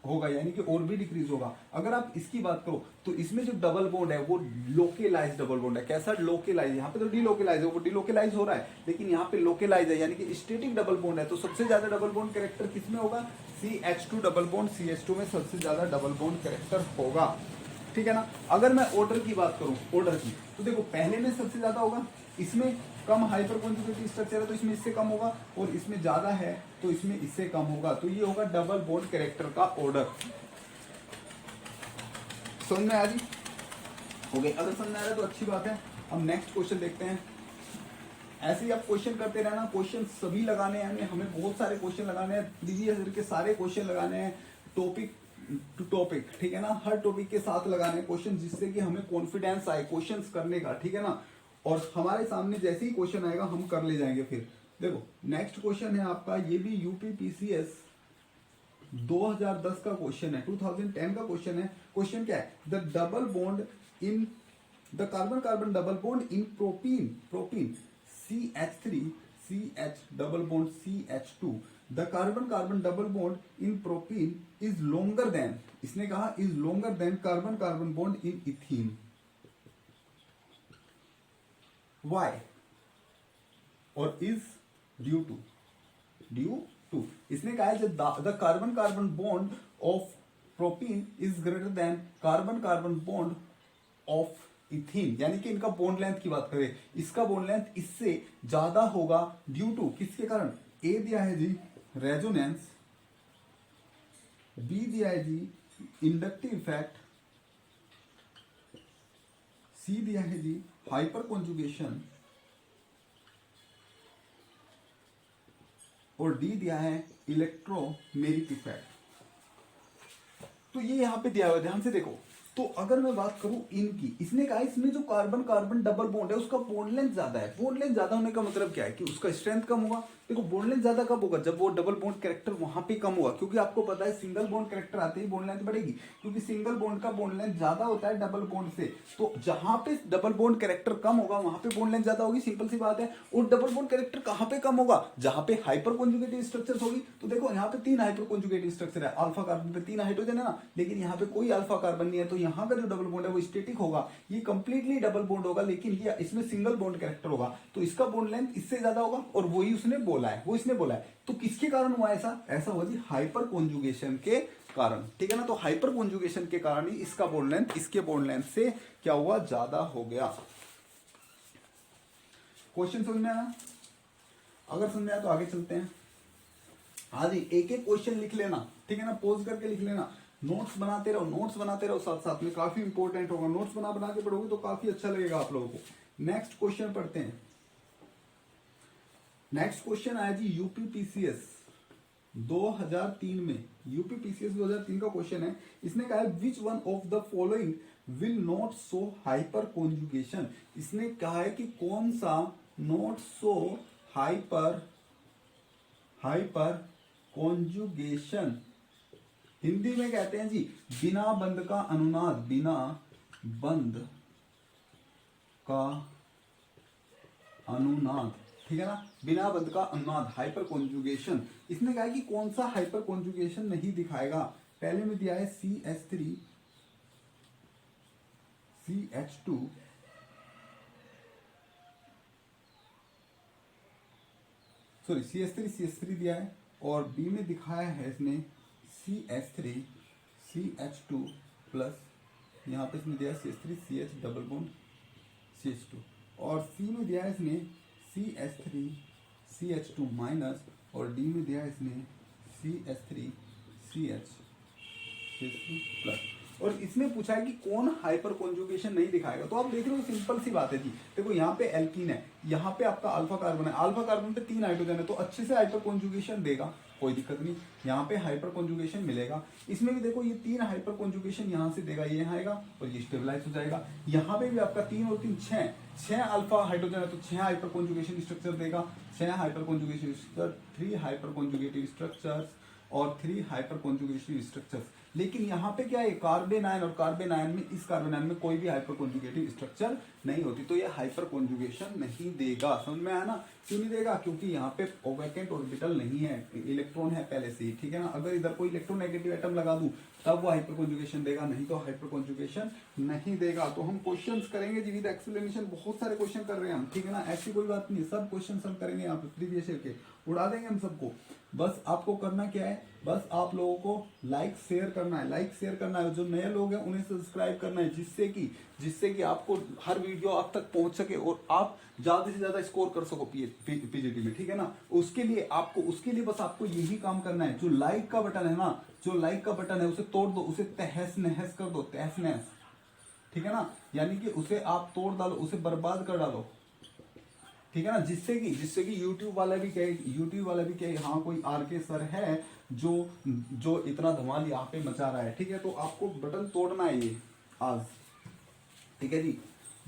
होगा, यानी कि और भी डिक्रीज होगा। अगर आप इसकी बात करो तो इसमें जो डबल बॉन्ड है वो लोकेलाइज डबल बॉन्ड है। कैसा लोकेलाइज, यहाँ पे तो डिलोकेलाइज है, वो डिलोकेलाइज हो रहा है, लेकिन यहाँ पे लोकेलाइज है, यानी कि स्टेटिक डबल बॉन्ड है। तो सबसे ज्यादा डबल बॉन्ड कैरेक्टर किसमें होगा, CH2 डबल बॉन्ड CH2 में सबसे ज्यादा डबल बॉन्ड कैरेक्टर होगा, ठीक है ना। अगर मैं ऑर्डर की बात करूं, ऑर्डर की, तो देखो पहले में सबसे ज्यादा होगा, इसमें कम हाइपर कॉन्जुगेटिव स्ट्रक्चर है तो इसमें इससे कम होगा, और इसमें ज्यादा है तो इसमें इससे कम होगा। तो ये होगा डबल बॉन्ड कैरेक्टर का ऑर्डर। समझ में आ रही? हो गई। अगर समझ में आ रहा है तो अच्छी बात है। हम नेक्स्ट क्वेश्चन देखते हैं। ऐसे ही आप क्वेश्चन करते रहना, क्वेश्चन सभी लगाने हैं हमें बहुत सारे क्वेश्चन लगाने हैं, प्रीवियस ईयर के सारे क्वेश्चन लगाने हैं, टॉपिक टू टॉपिक, ठीक है ना, हर टॉपिक के साथ लगाने हैं क्वेश्चन, जिससे कि हमें कॉन्फिडेंस आए क्वेश्चंस करने का, ठीक है ना। और हमारे सामने जैसे ही क्वेश्चन आएगा हम कर ले जाएंगे। फिर देखो नेक्स्ट क्वेश्चन है आपका, ये भी यूपीपीसीएस 2010 का क्वेश्चन है, 2010 का क्वेश्चन है। क्वेश्चन क्या है? The double bond in the carbon carbon double bond in propene CH3 CH double bond CH2, the carbon carbon double bond in propene is longer than, इसने कहा is longer than carbon carbon bond in ethene. Why? और इज ड्यू टू इसने कहा है the carbon carbon bond of propene is greater than carbon carbon bond of ethene, यानी कि इनका बॉन्ड लेंथ की बात करें, इसका बॉन्ड लेंथ इससे ज्यादा होगा ड्यू टू किसके कारण? ए दिया है जी रेजोनेंस, बी दिया है जी इंडक्टिव इफेक्ट, सी दिया है जी हाइपर कॉन्जुगेशन, और डी दिया है इलेक्ट्रोमेरिक इफेक्ट। तो ये यहां पे दिया हुआ है, ध्यान से देखो। तो अगर मैं बात करूं इनकी, इसने कहा इसमें जो कार्बन कार्बन डबल बॉन्ड है उसका बॉन्ड लेंथ ज्यादा है। बॉन्ड लेंथ ज्यादा होने का मतलब क्या है? कि उसका स्ट्रेंथ कम होगा। देखो बॉन्ड लेंथ ज्यादा कब होगा? जब वो डबल बॉन्ड कैरेक्टर वहां पे कम होगा, क्योंकि आपको पता है सिंगल बॉन्ड कैरेक्टर आते ही बॉन्ड लेंथ बढ़ेगी, क्योंकि सिंगल बॉन्ड का बॉन्ड लेंथ ज्यादा होता है डबल बॉन्ड से। तो जहां पे डबल बॉन्ड कैरेक्टर कम होगा वहां पे बॉन्ड लेंथ ज्यादा होगी, सिंपल सी बात है। और डबल बॉन्ड कैरेक्टर कहां पे कम होगा? जहां पे हाइपर कॉन्जुगेटिव स्ट्रक्चर होगी। तो देखो यहाँ पे 3 हाइपर कॉन्जुगेटिव स्ट्रक्चर है, अल्फा कार्बन पे 3 हाइड्रोजन है ना, लेकिन यहाँ पे कोई अल्फा कार्बन नहीं है, तो यहाँ का जो डबल बॉन्ड है वो स्टैटिक होगा, ये कंप्लीटली डबल बॉन्ड होगा, लेकिन ये इसमें सिंगल बॉन्ड कैरेक्टर होगा, तो इसका बॉन्ड लेंथ इससे ज्यादा होगा। और वही उसने बोला है, वो इसने बोला है। तो किसके कारण हुआ ऐसा हुआ जी हाइपर कॉन्जुगेशन के कारण, ठीक है ना। तो हाइपर कॉन्जुगेशन के कारण ही इसका बॉन्ड लेंथ इसके बॉन्ड लेंथ से क्या हुआ? ज्यादा हो गया। क्वेश्चन समझ में आया? अगर समझ में आया तो आगे चलते हैं। हाँ जी, एक एक क्वेश्चन लिख लेना, ठीक है ना, पॉज करके लिख लेना, नोट्स बनाते रहो साथ साथ में, काफी इंपॉर्टेंट होगा। नोट्स बना के पढ़ोगे तो काफी अच्छा लगेगा आप लोगों को। नेक्स्ट क्वेश्चन पढ़ते हैं। नेक्स्ट क्वेश्चन आया जी यूपीपीसीएस 2003 में, यूपीपीसीएस 2003 का क्वेश्चन है। इसने कहा है विच one of the following will not show hyper conjugation. इसने कहा है कि कौन सा not show hyper conjugation, Hindi में कहते हैं जी बिना बंद का अनुनाद, बिना बंद का अनुनाद, ठीक है ना, बिना बंद का अनुनाद, हाइपर कॉन्जुगेशन। इसने कहा है कि कौन सा हाइपर कॉन्जुगेशन नहीं दिखाएगा। पहले में दिया है CH3 CH2 सॉरी CH3 दिया है, और बी में दिखाया है इसने CH3 CH2 प्लस, यहाँ पे इसने दिया है CH3 CH double bond CH2, और सी में दिया है इसने CH3 CH2 माइनस, और डी में दिया है इसने CH3 CH2 प्लस। और इसमें पूछा है कि कौन हाइपर कॉन्जुगेशन नहीं दिखाएगा। तो आप देख रहे हो सिंपल सी बात है जी। देखो यहाँ पे एल्कीन है, यहाँ पे आपका अल्फा कार्बन है, अल्फा कार्बन पे 3 हाइड्रोजन है, तो अच्छे से हाइपर कॉन्जुगेशन देगा, कोई दिक्कत नहीं, यहाँ पे हाइपर कॉन्जुगेशन मिलेगा। इसमें भी देखो ये 3 हाइपर कॉन्जुगेशन यहाँ से देगा, ये यहाँ आएगा और ये स्टेबलाइज हो जाएगा। यहाँ पे भी आपका 3 और 3 6 अल्फा हाइड्रोजन है, तो 6 हाइपर कॉन्जुगेशन स्ट्रक्चर देगा, 6 hyper conjugation structure, 3 hyper conjugative structures और 3 हाइपर कॉन्जुगेटिव स्ट्रक्चर्स। लेकिन यहाँ पे क्या है, कार्बन आयन, और कार्बन आयन में, इस कार्बन आयन में कोई भी हाइपर कॉन्जुगेटिव स्ट्रक्चर नहीं होती, तो ये हाइपर कॉन्जुगेशन नहीं देगा। समझ में आया ना? क्यों नहीं देगा? क्योंकि यहाँ पे वैकेंट ऑर्बिटल नहीं है, इलेक्ट्रॉन है पहले से ही, ठीक है ना। अगर इधर कोई इलेक्ट्रोनेगेटिव एटम लगा दूं तब वो हाइपर कॉन्जुगेशन देगा, नहीं तो हाइपर कॉन्जुगेशन नहीं देगा। तो हम क्वेश्चंस करेंगे जी विद एक्सप्लेनेशन, बहुत सारे क्वेश्चन कर रहे हैं हम, ठीक है ना, ऐसी कोई बात नहीं, सब क्वेश्चन हम करेंगे यहाँ पे प्रीवियस ईयर के, उड़ा देंगे हम सबको। बस आपको करना क्या है, बस आप लोगों को लाइक शेयर करना है, जो नए लोग हैं उन्हें सब्सक्राइब करना है, जिससे कि आपको हर वीडियो आप तक पहुंच सके और आप ज्यादा से ज्यादा स्कोर कर सको पीजीटी में, ठीक है ना। उसके लिए बस आपको यही काम करना है। जो लाइक का बटन है ना, जो लाइक का बटन है उसे तोड़ दो, उसे तहस नहस कर दो, तहस नहस, ठीक है ना, यानी कि उसे आप तोड़ डालो, उसे बर्बाद कर डालो, ठीक है ना, जिससे कि यूट्यूब वाला भी कहे हाँ कोई आरके सर है जो जो इतना धमाल यहाँ पे मचा रहा है, ठीक है। तो आपको बटन तोड़ना है ये आज, ठीक है जी।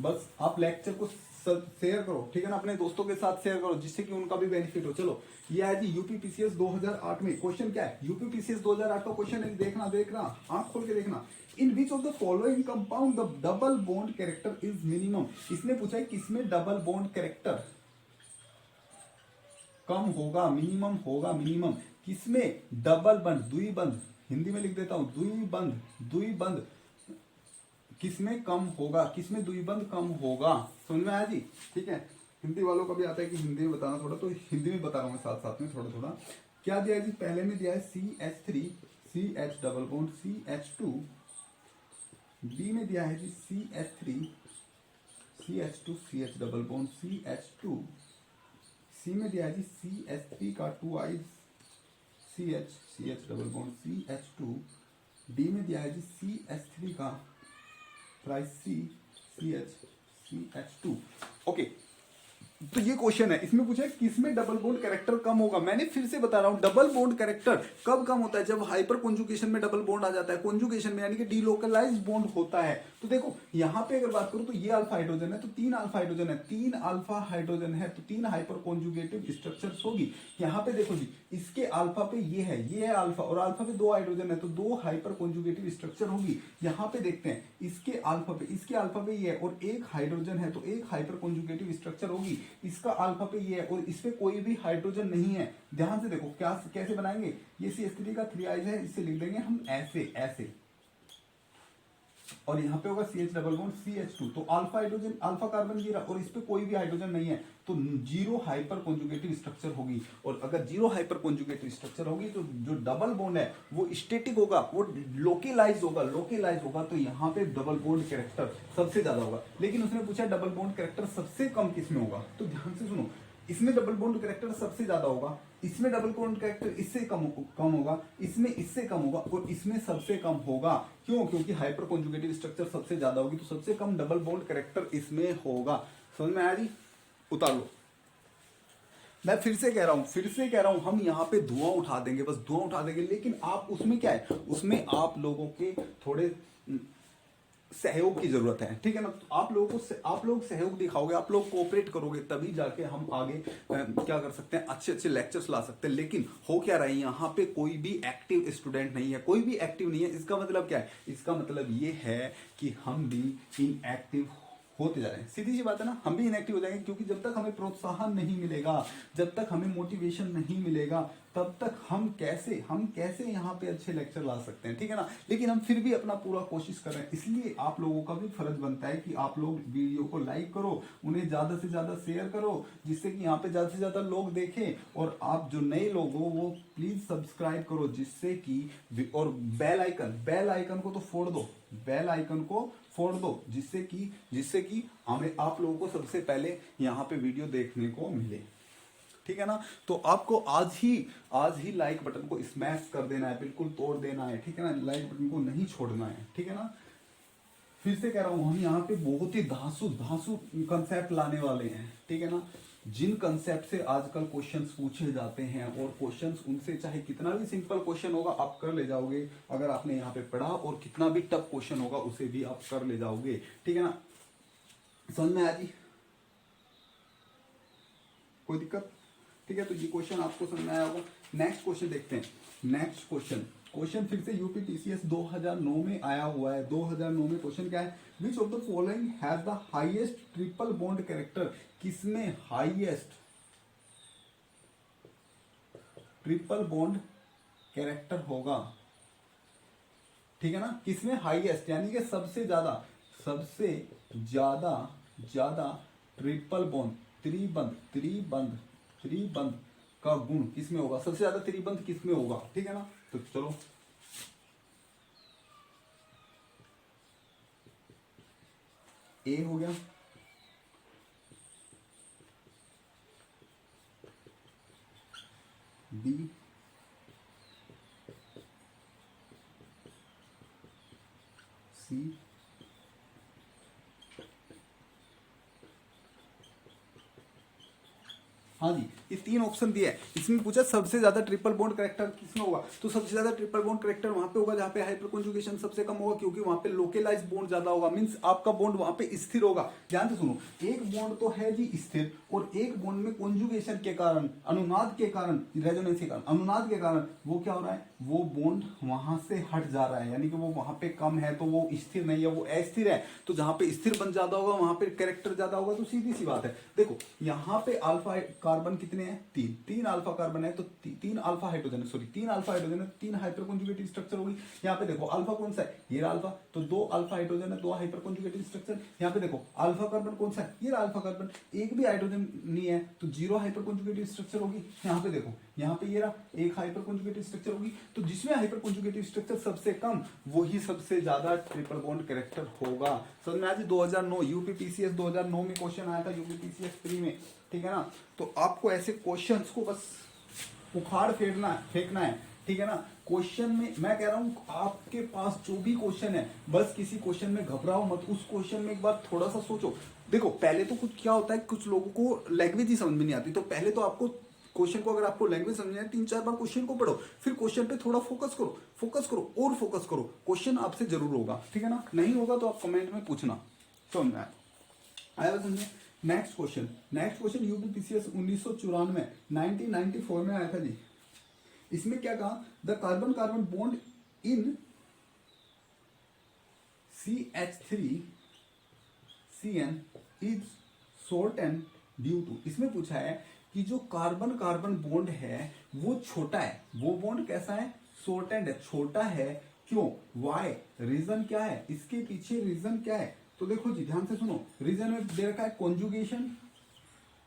बस आप लेक्चर को शेयर करो, ठीक है ना, अपने दोस्तों के साथ शेयर करो जिससे कि उनका भी बेनिफिट हो। चलो ये है जी यूपीपीसीएस 2008 में क्वेश्चन क्या है, यूपीपीसीएस 2008 का क्वेश्चन है, देखना आंख खोल के देखना। In which of the following compound the double bond character is minimum. इसने पूछा है किसमें डबल बॉन्ड कैरेक्टर कम होगा, मिनिमम होगा, मिनिमम किसमें डबल बंद, दुई बंद, हिंदी में लिख देता हूं, दुई बंद किसमें कम होगा, किसमें दुई बंद कम होगा। समझ में आया जी, ठीक है। हिंदी वालों का भी आता है कि हिंदी में बताना थोड़ा, तो हिंदी में बता रहा हूँ साथ साथ में थोड़ा थोड़ा। क्या दिया है जी, पहले में दिया है CH3 CH double bond CH2, B में दिया है जी CH3 CH2 CH double bond CH2, सी में दिया है जी CH3 का 2 eyes CH double bond CH2, D में दिया है जी CH3 का थ्राइस CH2। ओके, तो ये क्वेश्चन है, इसमें पूछा है किसमें डबल बॉन्ड कैरेक्टर कम होगा। मैंने फिर से बता रहा हूं, डबल बॉन्ड कैरेक्टर कब कम होता है, जब हाइपर कॉन्जुगेशन में डबल बॉन्ड आ जाता है, कॉन्जुगेशन में यानी कि डीलोकलाइज बॉन्ड होता है। तो देखो यहां पे अगर बात करूं तो ये अल्फा हाइड्रोजन है, तो 3 अल्फा हाइड्रोजन है, 3 अल्फा हाइड्रोजन है, तो 3 हाइपर कॉन्जुगेटिव स्ट्रक्चर्स होगी। यहां पे देखो जी, इसके अल्फा पे ये है अल्फा, और अल्फा पे 2 हाइड्रोजन है, तो 2 हाइपर कॉन्जुगेटिव स्ट्रक्चर होगी। यहां पे देखते हैं इसके अल्फा पे ये है और 1 हाइड्रोजन है, तो 1 हाइपर कॉन्जुगेटिव स्ट्रक्चर होगी। इसका अल्फा पे ये है और इस पे कोई भी हाइड्रोजन नहीं है। ध्यान से देखो क्या कैसे बनाएंगे, ये CH3 का 3 आइज है, इससे लिख देंगे हम ऐसे, और यहाँ पे होगा CH डबल बॉन्ड CH2, तो अल्फा हाइड्रोजन, अल्फा कार्बन गिरा और इस पे कोई भी हाइड्रोजन नहीं है, तो 0 हाइपर कॉन्जुगेटिव स्ट्रक्चर होगी। और अगर 0 हाइपर कॉन्जुगेटिव स्ट्रक्चर होगी तो जो डबल बॉन्ड है वो स्टैटिक होगा, वो लोकेलाइज होगा, तो यहाँ पे डबल बॉन्ड कैरेक्टर सबसे ज्यादा होगा। लेकिन उसने पूछा डबल बॉन्ड कैरेक्टर सबसे कम किसमें होगा, तो ध्यान से सुनो, इसमें डबल बॉन्ड कैरेक्टर सबसे ज्यादा होगा, इसमें डबल बॉन्ड कैरेक्टर इससे कम होगा, इसमें इससे कम होगा, और इसमें सबसे कम होगा। क्यों? क्योंकि हाइपर कॉन्जुगेटिव स्ट्रक्चर सबसे ज्यादा होगी, तो सबसे कम डबल बॉन्ड कैरेक्टर इसमें होगा। समझ में आया जी? उतार लो। मैं फिर से कह रहा हूं हम यहाँ पे धुआं उठा देंगे, बस धुआं उठा देंगे, लेकिन आप उसमें क्या है, उसमें आप लोगों के थोड़े सहयोग की जरूरत है, ठीक है ना। तो आप लोग सहयोग दिखाओगे, आप लोग कोऑपरेट करोगे, तभी जाके हम आगे क्या कर सकते हैं, अच्छे अच्छे लेक्चर्स ला सकते हैं। लेकिन हो क्या रहा है, यहाँ पे कोई भी एक्टिव स्टूडेंट नहीं है, कोई भी एक्टिव नहीं है। इसका मतलब क्या है, इसका मतलब ये है कि हम भी इनएक्टिव होते जा रहे हैं। सीधी सी बात है ना, हम भी इनएक्टिव हो जाएंगे, क्योंकि जब तक हमें प्रोत्साहन नहीं मिलेगा, जब तक हमें मोटिवेशन नहीं मिलेगा, तब तक हम कैसे यहाँ पे अच्छे लेक्चर ला सकते हैं, ठीक है ना। लेकिन हम फिर भी अपना पूरा कोशिश कर रहे हैं, इसलिए आप लोगों का भी फर्ज बनता है कि आप लोग वीडियो को लाइक करो, उन्हें ज्यादा से ज्यादा शेयर करो, जिससे कि यहाँ पे ज्यादा से ज्यादा लोग देखें। और आप जो नए लोग हो वो प्लीज सब्सक्राइब करो, जिससे कि, और बेल आइकन को तो फोड़ दो, बेल आइकन को फोड़ दो, जिससे कि हमें आप लोगों को सबसे पहले यहाँ पे वीडियो देखने को मिले, ठीक है ना। तो आपको आज ही लाइक बटन को स्मैश कर देना है, बिल्कुल तोड़ देना है, ठीक है ना। लाइक बटन को नहीं छोड़ना है, ठीक है ना। फिर से कह रहा हूं, हम यहाँ पे बहुत ही धांसू कंसेप्ट लाने वाले हैं, ठीक है ना। जिन कंसेप्ट से आजकल क्वेश्चंस पूछे जाते हैं, और क्वेश्चंस उनसे चाहे कितना भी सिंपल क्वेश्चन होगा आप कर ले जाओगे, अगर आपने यहाँ पे पढ़ा, और कितना भी टफ क्वेश्चन होगा उसे भी आप कर ले जाओगे, ठीक है ना। समझ में आया जी? कोई दिक्कत? ठीक है, तो ये क्वेश्चन आपको समझ में आया होगा। नेक्स्ट क्वेश्चन देखते हैं। नेक्स्ट क्वेश्चन फिर से यूपीपीसीएस 2009 में आया हुआ है। 2009 में क्वेश्चन क्या है, विच of the following has the highest triple bond character. किसमें हाईएस्ट ट्रिपल बॉन्ड कैरेक्टर होगा, ठीक है ना। किसमें हाईएस्ट यानी कि सबसे ज्यादा ट्रिपल बॉन्ड, त्रिबंध का गुण किसमें होगा, सबसे ज्यादा त्रिबंध किसमें होगा, ठीक है ना। तो चलो, ए हो गया, बी, सी, हाँ जी, ये 3 ऑप्शन दिया है। इसमें पूछा सबसे ज्यादा ट्रिपल बॉन्ड करेक्टर किसमें होगा, तो सबसे ज्यादा ट्रिपल बॉन्ड करेक्टर वहां पे होगा जहां पे हाइपर कॉन्जुगेशन सबसे कम होगा, क्योंकि वहां पे लोकलाइज बॉन्ड ज्यादा होगा, मींस आपका बॉन्ड वहां पे स्थिर होगा। ध्यान से सुनो, एक बॉन्ड तो है जी स्थिर, और एक बॉन्ड में कॉन्जुगेशन के कारण, अनुनाद के कारण, रेजोनेंस के कारण, अनुनाद के कारण वो क्या हो रहा है, वो बॉन्ड वहां से हट जा रहा है, यानी कि वो वहां पे कम है, तो वो स्थिर नहीं है, वो अस्थिर है। तो जहां पे स्थिर बन ज्यादा होगा वहां पे कैरेक्टर ज्यादा होगा। तो सीधी सी बात है, देखो यहाँ पे अल्फा कार्बन कितने हैं, 3 अल्फा कार्बन है, तो 3 alpha hydrogen, sorry 3 alpha hydrogen है, 3 हाइपर कॉन्जुगेटिव स्ट्रक्चर होगी। यहाँ पे देखो अल्फा कौन सा है, ये अल्फा, तो 2 अल्फा हाइड्रोजन है, 2 हाइपर कॉन्जुगेटिव स्ट्रक्चर। यहाँ पे देखो अल्फा कार्बन कौन सा है, ये अल्फा कार्बन, एक भी हाइड्रोजन नहीं है, तो 0 हाइपर कॉन्जुगेटिव स्ट्रक्चर होगी। यहाँ पे देखो, यहाँ पे ये रहा, एक हाइपर कॉन्जुगेटिव स्ट्रक्चर होगी। तो जिसमें हाइपर कॉन्जुगेटिव स्ट्रक्चर सबसे कम, वही सबसे ज्यादा ट्रिपल बॉन्ड कैरेक्टर होगा। समझ में आज 2009 यूपीपीसीएस 2009 में क्वेश्चन आया था, यूपीपीसीएस 3 में, ठीक है ना। तो आपको ऐसे क्वेश्चंस को बस उखाड़ फेंकना है, ठीक है ना। क्वेश्चन में मैं कह रहा हूं, आपके पास जो भी क्वेश्चन है, बस किसी क्वेश्चन में घबराओ मत, उस क्वेश्चन में एक बार थोड़ा सा सोचो। देखो पहले तो कुछ क्या होता है, कुछ लोगों को लैंग्वेज ही समझ में नहीं आती, तो पहले तो आपको क्वेश्चन को, अगर आपको लैंग्वेज समझना है, 3-4 बार क्वेश्चन को पढ़ो, फिर क्वेश्चन पे थोड़ा फोकस करो और फोकस करो। क्वेश्चन आपसे जरूर होगा, ठीक है ना। नहीं होगा तो आप कमेंट में पूछना। समझ में आया समझे। नेक्स्ट क्वेश्चन यूपीपीसीएस 1994 1994 में आया था जी। इसमें क्या कहा, the carbon carbon bond in CH3CN is shortened due to. इसमें पूछा है कि जो कार्बन कार्बन बॉन्ड है वो छोटा है, वो बॉन्ड कैसा है, शॉर्टेंड है, छोटा है। क्यों, वाई, रीजन क्या है, इसके पीछे रीजन क्या है। तो देखो जी, ध्यान से सुनो, रीजन में दे रखा है कॉन्जुगेशन,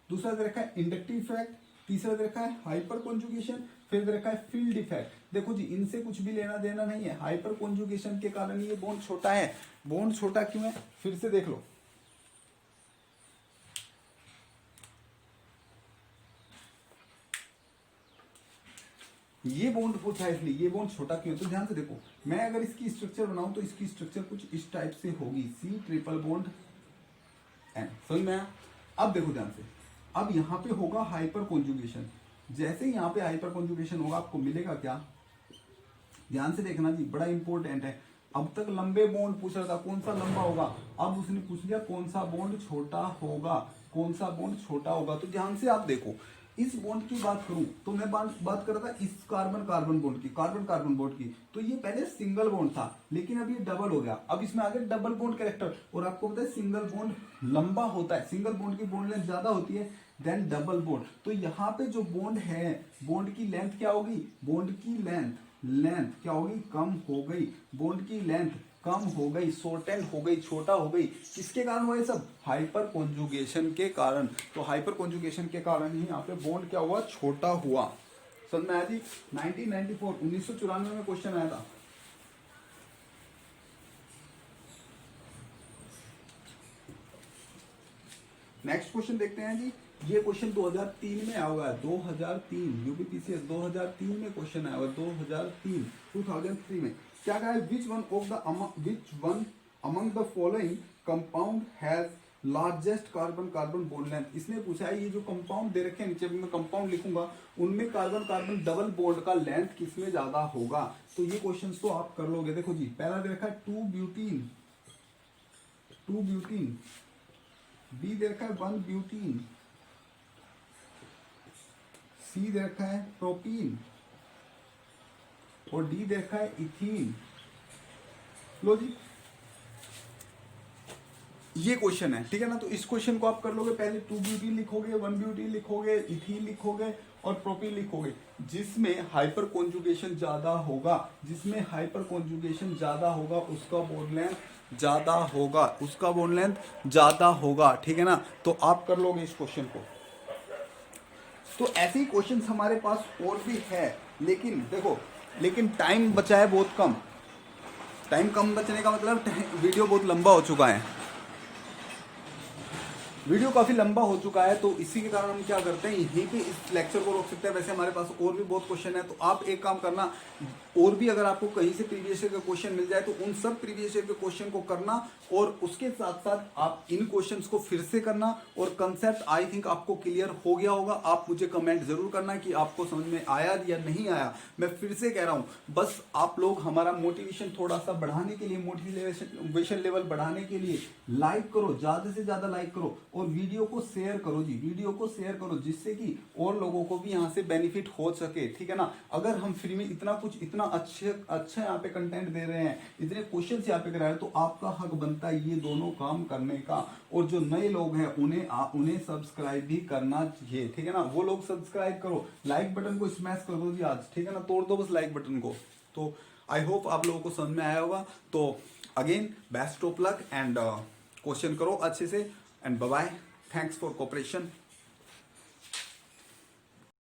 दूसरा दे रखा है इंडक्टिव इफेक्ट, तीसरा दे रखा है हाइपर कॉन्जुगेशन, फिर दे रखा है फील्ड इफेक्ट। देखो जी, इनसे कुछ भी लेना देना नहीं है, हाइपर कॉन्जुगेशन के कारण ये बॉन्ड छोटा है। बॉन्ड छोटा क्यों है, फिर से देख लो। ये बॉन्ड पूछा है इसलिए, ये बॉन्ड छोटा क्यों है, तो ध्यान से देखो। मैं अगर इसकी स्ट्रक्चर बनाऊं तो इसकी स्ट्रक्चर कुछ इस टाइप से होगी, C ट्रिपल बॉन्ड N। समझ में आया। अब देखो ध्यान से, अब यहाँ पे होगा हाइपर कॉन्जुगेशन। जैसे यहाँ पे हाइपर कॉन्जुगेशन होगा, आपको मिलेगा क्या, ध्यान से देखना जी, बड़ा इंपॉर्टेंट है। अब तक लंबे बॉन्ड पूछ रहा था, कौन सा लंबा होगा, अब उसने पूछ लिया कौन सा बॉन्ड छोटा होगा, कौन सा बॉन्ड छोटा होगा। तो ध्यान से आप देखो, इस बॉन्ड की बात करूं तो मैं बात कर रहा था इस कार्बन कार्बन बॉन्ड की, कार्बन कार्बन बॉन्ड की। तो ये पहले सिंगल बॉन्ड था, लेकिन अब ये डबल हो गया। अब इसमें आगे डबल बॉन्ड कैरेक्टर, और आपको पता है सिंगल बॉन्ड लंबा होता है, सिंगल बॉन्ड की बॉन्ड लेंथ ज्यादा होती है देन डबल बॉन्ड। तो यहाँ पे जो बॉन्ड है, बॉन्ड की लेंथ क्या होगी, बॉन्ड की लेंथ क्या होगी, कम हो गई, बॉन्ड की लेंथ कम हो गई, शॉर्टेंड हो गई, छोटा हो गई। किसके कारण हुआ ये सब, हाइपर कॉन्जुगेशन के कारण। तो हाइपर कॉन्जुगेशन के कारण ही यहाँ पे बॉन्ड क्या हुआ, छोटा हुआ। समझ में आया जी। 1994 में क्वेश्चन आया था। नेक्स्ट क्वेश्चन देखते हैं जी। ये क्वेश्चन 2003 में आया हुआ है, 2003 यूपीपीसीएस 2003 में क्वेश्चन आया हुआ है, 2003 में। क्या कहा है, which one among the following compound has largest carbon carbon bond length. इसने पूछा है, ये जो कंपाउंड दे रखे हैं नीचे मैं कंपाउंड लिखूंगा, उनमें कार्बन कार्बन डबल बॉन्ड का लेंथ किसमें ज्यादा होगा। तो ये क्वेश्चन तो आप कर लोगे। देखो जी, पहला दे रखा है 2 ब्यूटीन, बी दे रखा है 1 ब्यूटीन, सी दे रखा है प्रोपीन, और डी दे रखा है इथीन। लो जी, ये क्वेश्चन है, ठीक है ना। तो इस क्वेश्चन को आप कर लोगे, पहले 2 ब्यूटीन लिखोगे, 1 ब्यूटीन लिखोगे, इथीन लिखोगे और प्रोपीन लिखोगे। जिसमें हाइपर कॉन्जुगेशन ज्यादा होगा, उसका बॉन्ड लेंथ ज्यादा होगा, ठीक है ना। तो आप कर लोगे इस क्वेश्चन को। तो ऐसे ही क्वेश्चन हमारे पास और भी है, लेकिन टाइम बचा है बहुत कम। टाइम कम बचने का मतलब वीडियो बहुत लंबा हो चुका है। वीडियो काफी लंबा हो चुका है, तो इसी के कारण हम क्या करते हैं, यहीं पे इस लेक्चर को रोक सकते हैं। वैसे हमारे पास और भी बहुत क्वेश्चन है, तो आप एक काम करना, और भी अगर आपको कहीं से प्रीवियस ईयर के क्वेश्चन मिल जाए तो उन सब प्रीवियस ईयर के क्वेश्चन को करना, और उसके साथ साथ आप इन क्वेश्चंस को फिर से करना। और कंसेप्ट आई थिंक आपको क्लियर हो गया होगा। आप मुझे कमेंट जरूर करना कि आपको समझ में आया या नहीं आया। मैं फिर से कह रहा हूं, बस आप लोग हमारा मोटिवेशन थोड़ा सा बढ़ाने के लिए, मोटिवेशन लेवल बढ़ाने के लिए लाइक करो, ज्यादा से ज्यादा लाइक करो, और वीडियो को शेयर करो जी, वीडियो को शेयर करो, जिससे कि और लोगों को भी यहाँ से बेनिफिट हो सके, ठीक है ना। अगर हम फ्री में इतना कुछ, इतना अच्छा यहाँ पे कंटेंट दे रहे हैं, इतने क्वेश्चन यहाँ पे करा रहे हैं, तो आपका हक बनता है ये दोनों काम करने का। और जो नए लोग हैं उन्हें सब्सक्राइब भी करना चाहिए, ठीक है ना। वो लोग सब्सक्राइब करो, लाइक बटन को स्मैश कर दो जी आज, ठीक है ना, तोड़ दो बस लाइक बटन को। तो आई होप आप लोगों को समझ में आया होगा। तो again best of luck and question करो अच्छे से, and bye bye, thanks for cooperation.